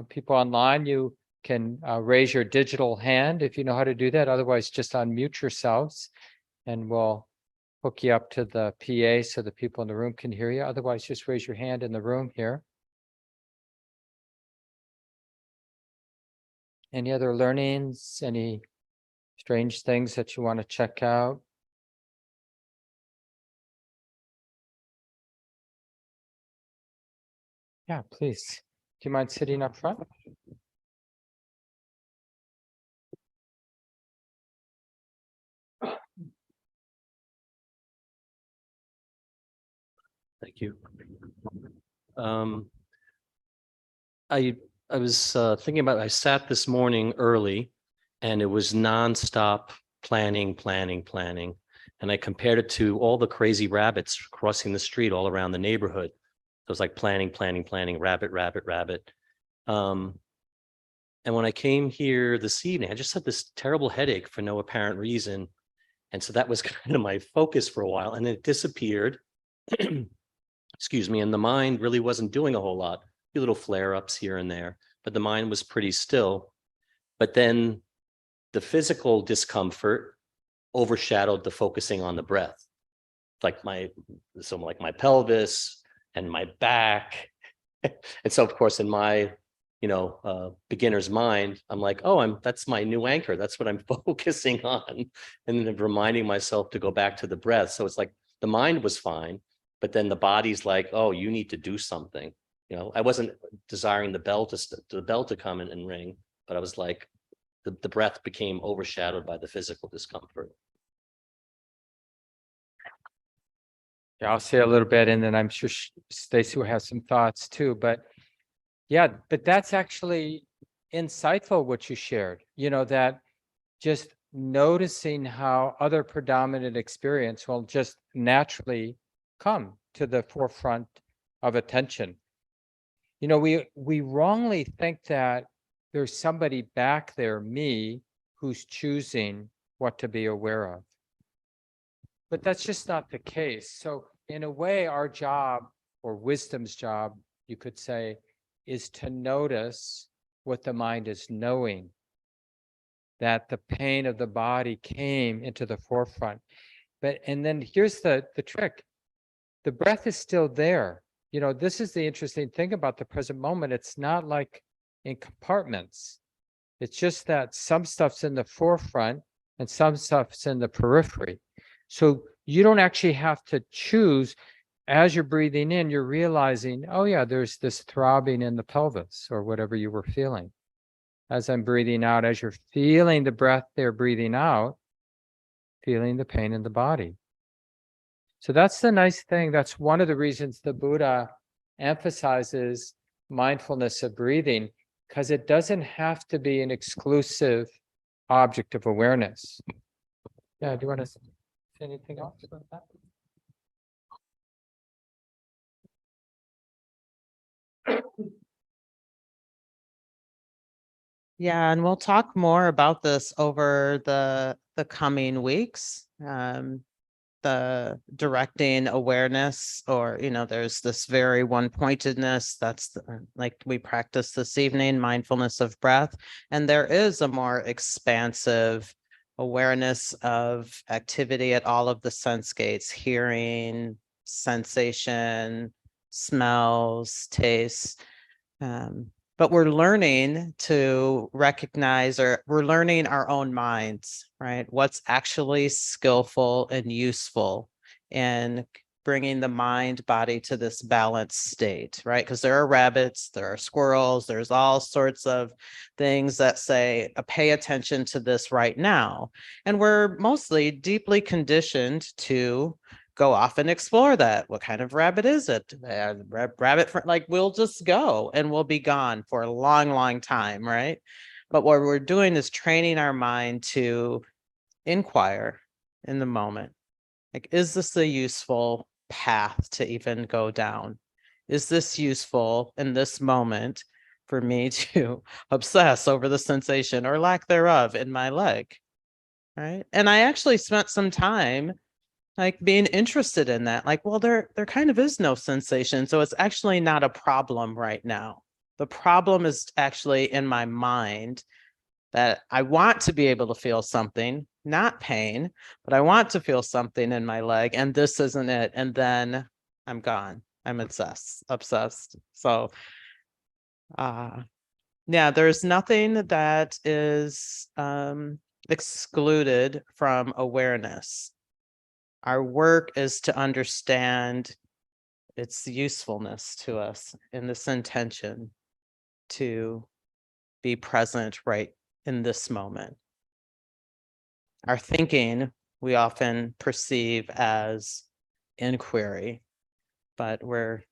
people online, you can raise your digital hand if you know how to do that. Otherwise, just unmute yourselves and we'll hook you up to the PA so the people in the room can hear you. Otherwise, just raise your hand in the room here. Any other learnings? Any strange things that you want to check out? Yeah, please. Do you mind sitting up front? Thank you. I was thinking about, I sat this morning early and it was nonstop planning. And I compared it to all the crazy rabbits crossing the street all around the neighborhood. It was like planning, rabbit. And when I came here this evening, I just had this terrible headache for no apparent reason. And so that was kind of my focus for a while, and it disappeared. Excuse me. And the mind really wasn't doing a whole lot. A few little flare-ups here and there, but the mind was pretty still. But then the physical discomfort overshadowed the focusing on the breath. Like my pelvis and my back. And so of course in my beginner's mind, I'm like, oh, that's my new anchor. That's what I'm focusing on. And then reminding myself to go back to the breath. So it's like the mind was fine, but then the body's like, oh, you need to do something. I wasn't desiring the bell to come in and ring, but I was like, the breath became overshadowed by the physical discomfort. Yeah, I'll say a little bit, and then I'm sure Stacy will have some thoughts too. But yeah, but that's actually insightful what you shared. That just noticing how other predominant experience will just naturally come to the forefront of attention. We wrongly think that there's somebody back there, me, who's choosing what to be aware of. But that's just not the case. So in a way, our job, or wisdom's job, you could say, is to notice what the mind is knowing, that the pain of the body came into the forefront. And then here's the trick. The breath is still there. This is the interesting thing about the present moment. It's not like in compartments. It's just that some stuff's in the forefront and some stuff's in the periphery. So you don't actually have to choose. As you're breathing in, you're realizing, oh yeah, there's this throbbing in the pelvis or whatever you were feeling. As I'm breathing out, as you're feeling the breath there, breathing out, feeling the pain in the body. So that's the nice thing. That's one of the reasons the Buddha emphasizes mindfulness of breathing, because it doesn't have to be an exclusive object of awareness. Yeah, do you want to say anything else about that? Yeah, and we'll talk more about this over the coming weeks. The directing awareness, or there's this very one-pointedness that's like we practiced this evening, mindfulness of breath, and there is a more expansive awareness of activity at all of the sense gates: hearing, sensation, smells, tastes. But we're learning to recognize, or we're learning our own minds, right? What's actually skillful and useful in bringing the mind body to this balanced state, right? Because there are rabbits, there are squirrels, there's all sorts of things that say, pay attention to this right now. And we're mostly deeply conditioned to go off and explore that. What kind of rabbit is it? Rabbit, like we'll just go and we'll be gone for a long time, right? But what we're doing is training our mind to inquire in the moment, Like, is this a useful path to even go down? Is this useful in this moment for me to obsess over the sensation or lack thereof in my leg? Right. And I actually spent some time like being interested in that. Like, well, there kind of is no sensation. So it's actually not a problem right now. The problem is actually in my mind that I want to be able to feel something, not pain, but I want to feel something in my leg, and this isn't it. And then I'm gone. I'm obsessed. So yeah, there's nothing that is excluded from awareness. Our work is to understand its usefulness to us in this intention to be present right in this moment. Our thinking we often perceive as inquiry, but we're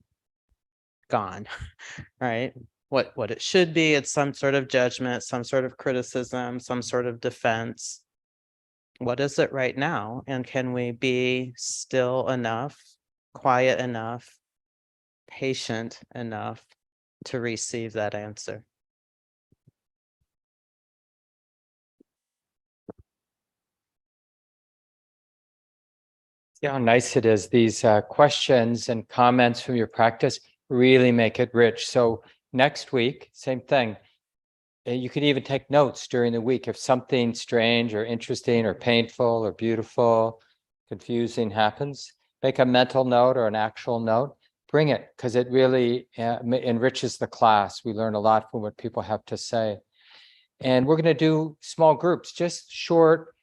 gone, right? What it should be, it's some sort of judgment, some sort of criticism, some sort of defense. What is it right now? And can we be still enough, quiet enough, patient enough to receive that answer? Yeah, how nice it is. These questions and comments from your practice really make it rich. So next week, same thing. You can even take notes during the week if something strange or interesting or painful or beautiful, confusing happens. Make a mental note or an actual note. Bring it because it really enriches the class. We learn a lot from what people have to say. And we're going to do small groups, just short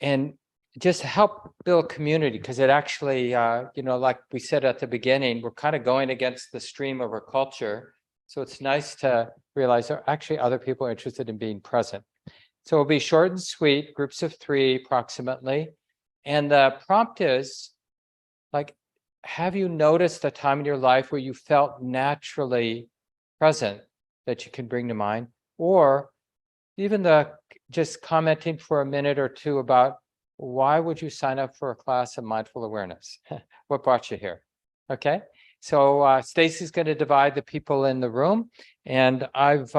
and just help build community because it actually, like we said at the beginning, we're kind of going against the stream of our culture. So it's nice to realize there are actually other people interested in being present. So it'll be short and sweet, groups of 3 approximately. And the prompt is like, have you noticed a time in your life where you felt naturally present that you can bring to mind? Or even just commenting for a minute or two about why would you sign up for a class of mindful awareness? What brought you here? Okay. So Stacy's going to divide the people in the room, and I've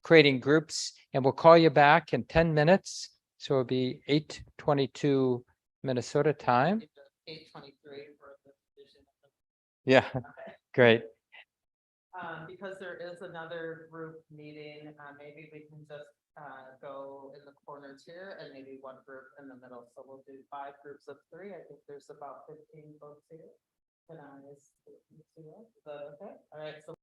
creating groups, and we'll call you back in 10 minutes. So it'll be 8:22 Minnesota time. 8:23 for the vision. Yeah, great. Because there is another group meeting, maybe we can just go in the corners here and maybe one group in the middle. So we'll do 5 groups of 3. I think there's about 15 folks here. Can I see that? Is that okay? All right. So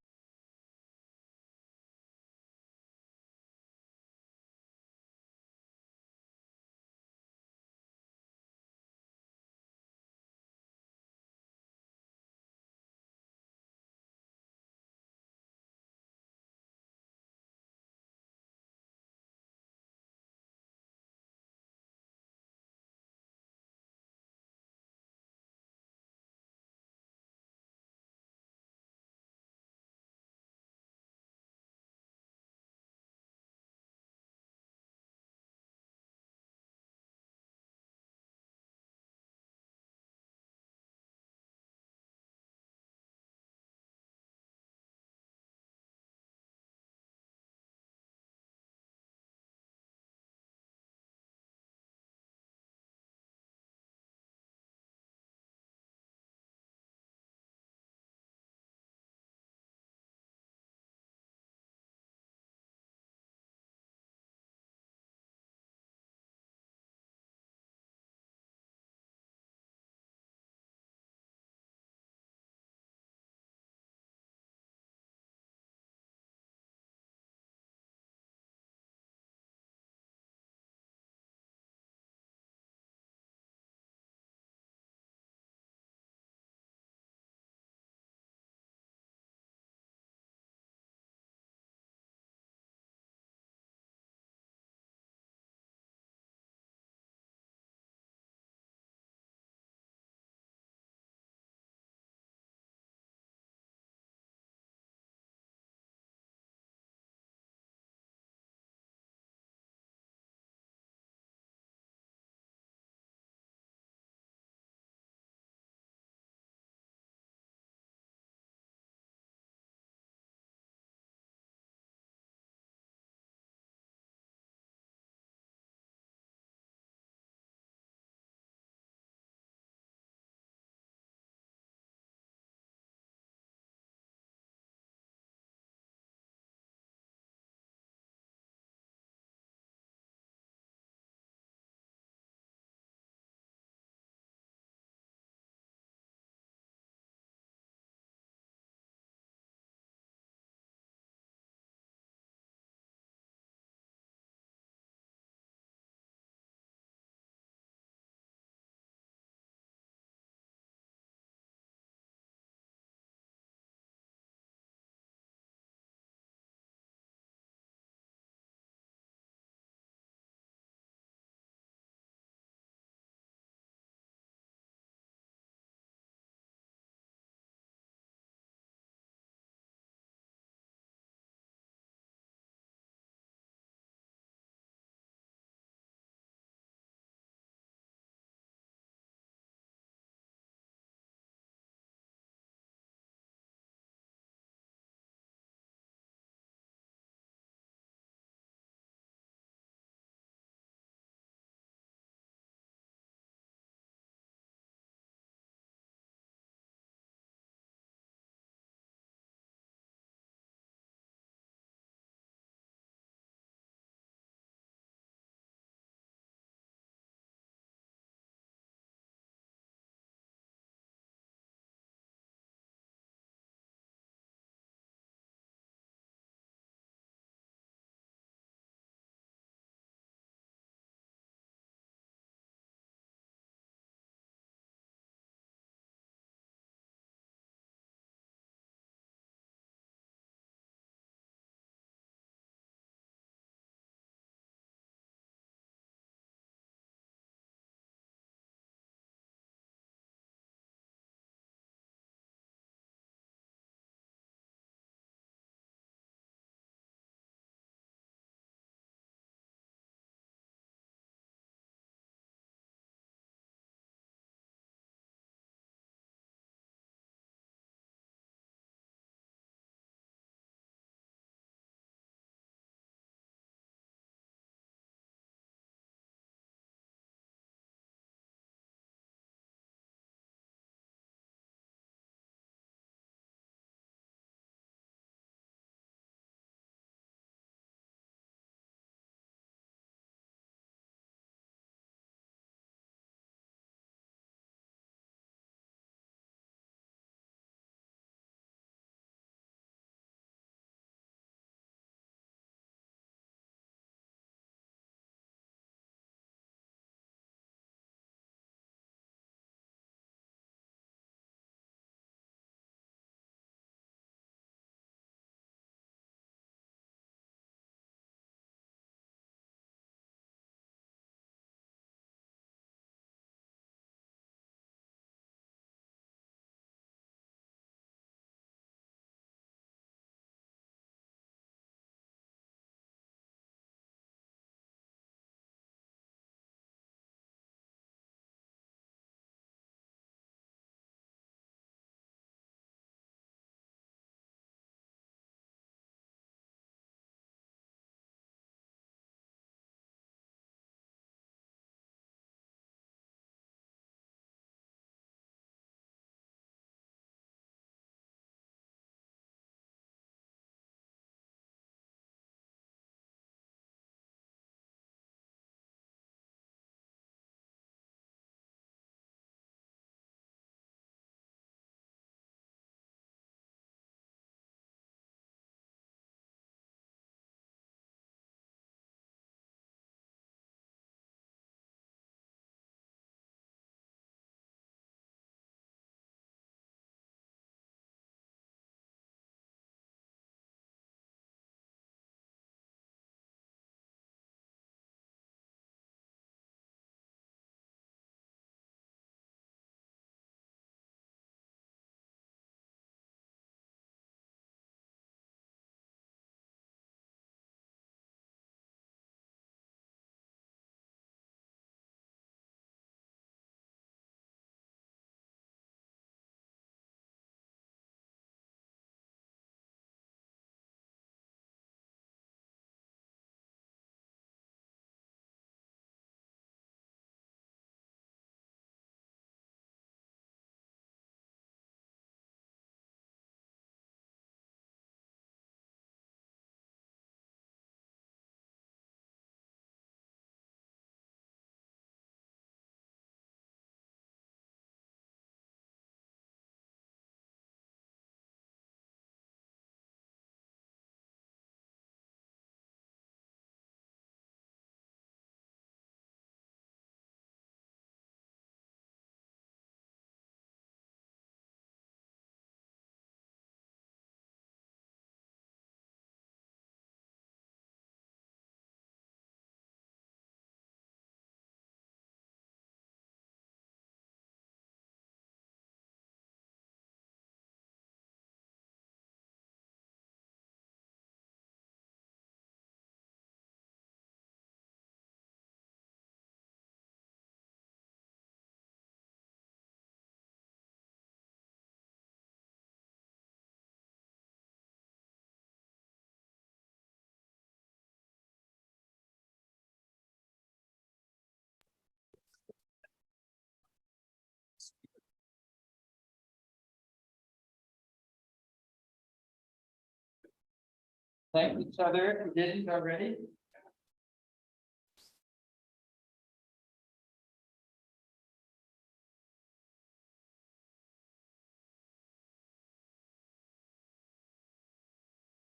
Thank each other. Did you already?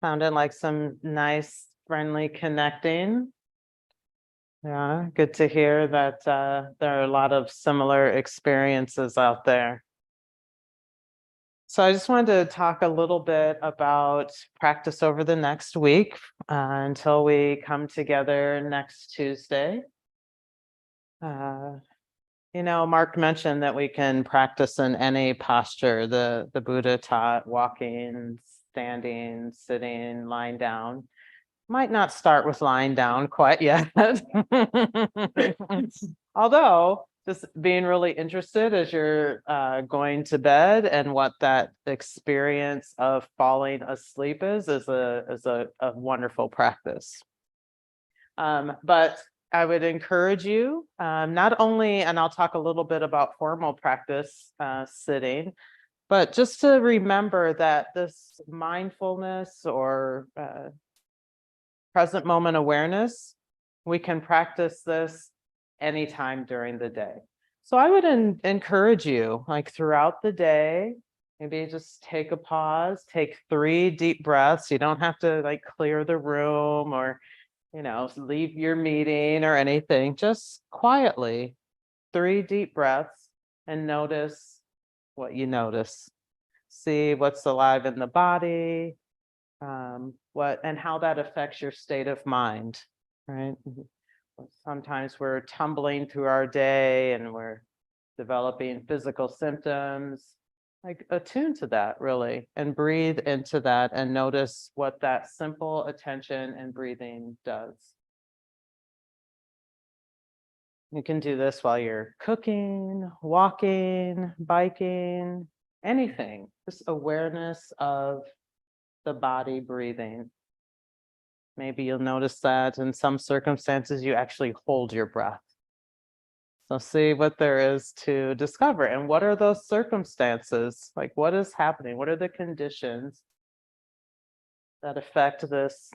Sounded like some nice, friendly connecting. Yeah, good to hear that there are a lot of similar experiences out there. So I just wanted to talk a little bit about practice over the next week until we come together next Tuesday. Mark mentioned that we can practice in any posture. The Buddha taught walking, standing, sitting, lying down. Might not start with lying down quite yet. Although, just being really interested as you're going to bed and what that experience of falling asleep is a wonderful practice. But I would encourage you not only, and I'll talk a little bit about formal practice sitting, but just to remember that this mindfulness or present moment awareness, we can practice this anytime during the day. So I would encourage you, like throughout the day, maybe just take a pause, take 3 deep breaths. You don't have to like clear the room or, leave your meeting or anything. Just quietly, 3 deep breaths and notice what you notice. See what's alive in the body, what and how that affects your state of mind, right? Sometimes we're tumbling through our day and we're developing physical symptoms. Like attune to that really and breathe into that and notice what that simple attention and breathing does. You can do this while you're cooking, walking, biking, anything. Just awareness of the body breathing. Maybe you'll notice that in some circumstances you actually hold your breath. So see what there is to discover. And what are those circumstances? Like what is happening? What are the conditions that affect this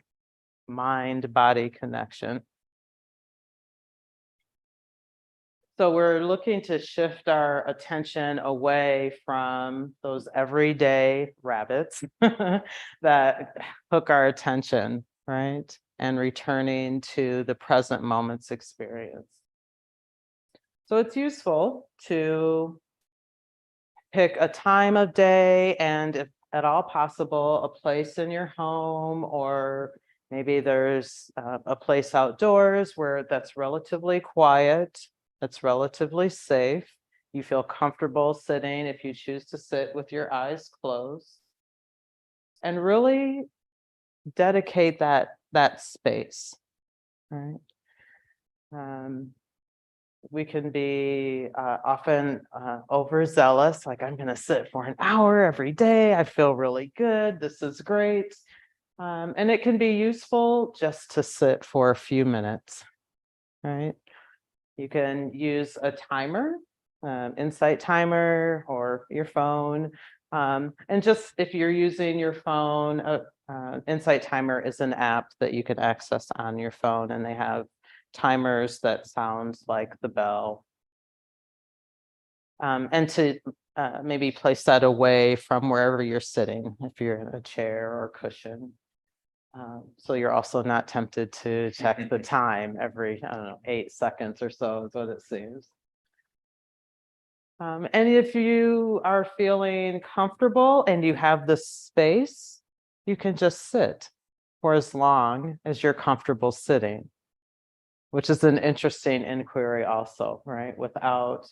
mind-body connection? So we're looking to shift our attention away from those everyday rabbits that hook our attention, right? And returning to the present moment's experience. So it's useful to pick a time of day and, if at all possible, a place in your home, or maybe there's a place outdoors where that's relatively quiet, that's relatively safe. You feel comfortable sitting if you choose to sit with your eyes closed. And really dedicate that space, right? We can be often overzealous, like I'm going to sit for an hour every day. I feel really good. This is great. And it can be useful just to sit for a few minutes, right? You can use a timer, Insight timer or your phone. And just if you're using your phone, Insight timer is an app that you can access on your phone, and they have timers that sounds like the bell. And to maybe place that away from wherever you're sitting, if you're in a chair or cushion. So you're also not tempted to check the time every, 8 seconds or so is what it seems. And if you are feeling comfortable and you have the space, you can just sit for as long as you're comfortable sitting, which is an interesting inquiry also, right? Without,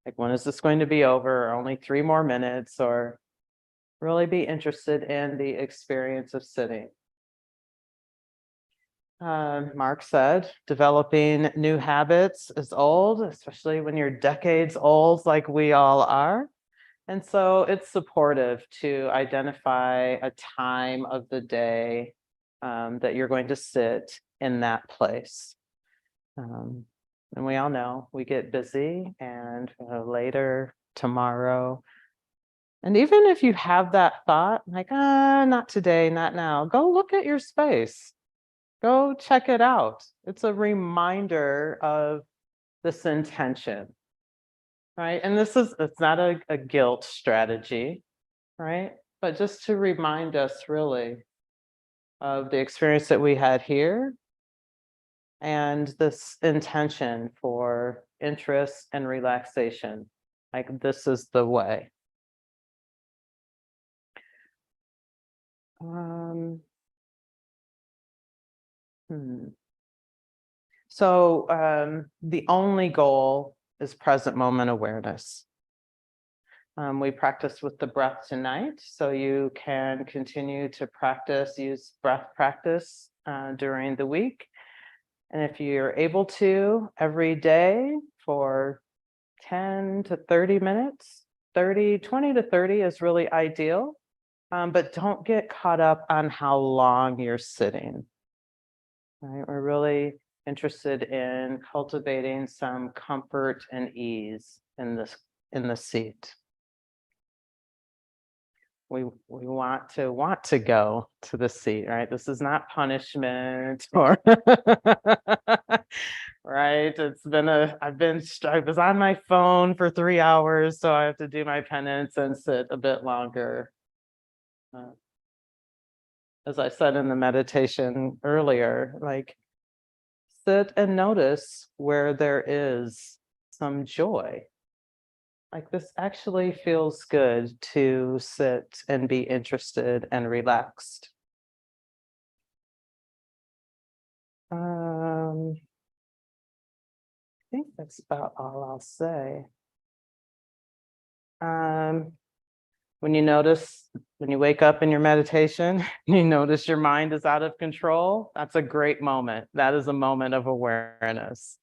like, when is this going to be over? Only 3 more minutes, or really be interested in the experience of sitting. Mark said, developing new habits is old, especially when you're decades old like we all are. And so it's supportive to identify a time of the day that you're going to sit in that place. And we all know we get busy, and later tomorrow. And even if you have that thought, like, not today, not now, go look at your space. Go check it out. It's a reminder of this intention, right? And it's not a guilt strategy, right? But just to remind us really of the experience that we had here and this intention for interest and relaxation. Like, this is the way. So the only goal is present moment awareness. We practiced with the breath tonight, so you can continue to use breath practice during the week. And if you're able to, every day for 10 to 30 minutes, 20 to 30 is really ideal. But don't get caught up on how long you're sitting. Right? We're really interested in cultivating some comfort and ease in the seat. We want to go to the seat, right? This is not punishment or right. I was on my phone for 3 hours, so I have to do my penance and sit a bit longer. As I said in the meditation earlier, like, sit and notice where there is some joy. Like, this actually feels good to sit and be interested and relaxed. I think that's about all I'll say. When you wake up in your meditation, you notice your mind is out of control, that's a great moment. That is a moment of awareness.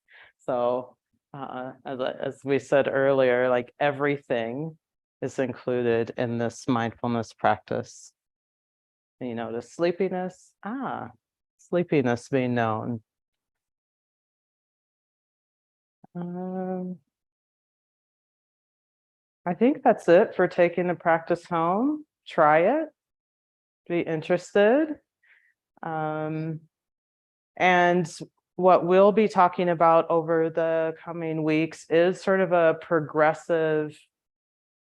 So as we said earlier, like, everything is included in this mindfulness practice. And you notice sleepiness, sleepiness being known. I think that's it for taking the practice home. Try it, be interested. And what we'll be talking about over the coming weeks is sort of a progressive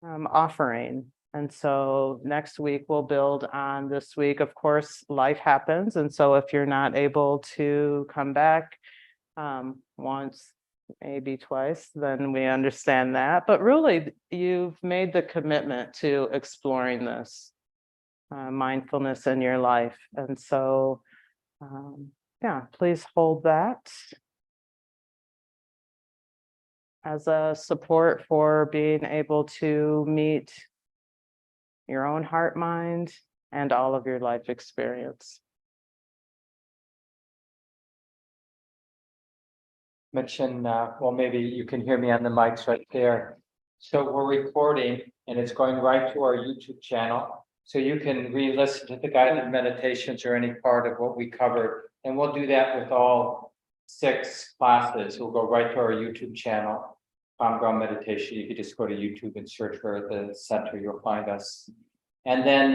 offering. And so next week we'll build on this week. Of course, life happens. And so if you're not able to come back once, maybe twice, then we understand that. But really, you've made the commitment to exploring this mindfulness in your life. And so, yeah, please hold that as a support for being able to meet your own heart, mind, and all of your life experience. Mention, well, maybe you can hear me on the mics right there. So we're recording and it's going right to our YouTube channel. So you can re-listen to the guided meditations or any part of what we covered. And we'll do that with all 6 classes. We'll go right to our YouTube channel, Calm Ground Meditation. You can just go to YouTube and search for the center, you'll find us. And then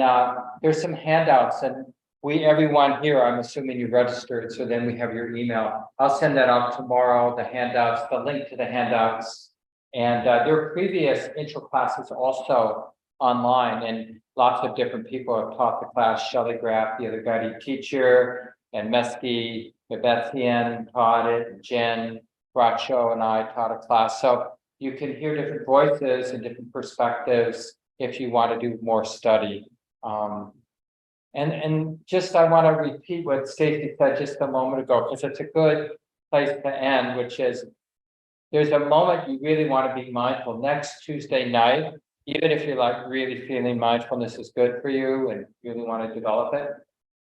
there's some handouts, and everyone here, I'm assuming you registered, so then we have your email. I'll send that out tomorrow, the handouts, the link to the handouts. And there are previous intro classes also online, and lots of different people have taught the class. Shelley Graff, the other guided teacher, and Mesky, Mabethian taught it, Jen Bracho and I taught a class. So you can hear different voices and different perspectives if you want to do more study. And just, I want to repeat what Stacy said just a moment ago, because it's a good place to end, which is, there's a moment you really want to be mindful. Next Tuesday night, even if you're like really feeling mindfulness is good for you and really want to develop it,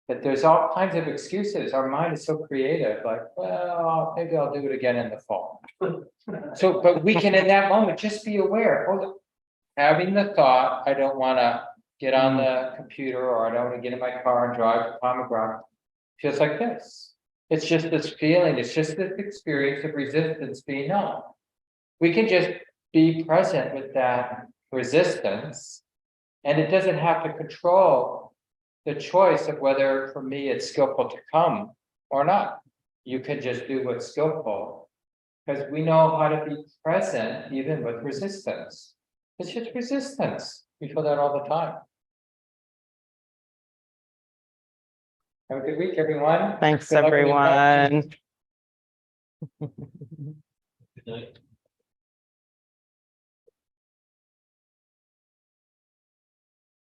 but there's all kinds of excuses. Our mind is so creative, like, well, maybe I'll do it again in the fall. So, but we can, in that moment, just be aware. Hold, having the thought, I don't want to get on the computer, or I don't want to get in my car and drive to common ground, feels like this. It's just this feeling, it's just this experience of resistance being known. We can just be present with that resistance And it doesn't have to control the choice of whether for me it's skillful to come or not. You can just do what's skillful. Because we know how to be present even with resistance. It's just resistance. We feel that all the time. Have a good week, everyone. Thanks, Good luck with the induction. everyone. Good night.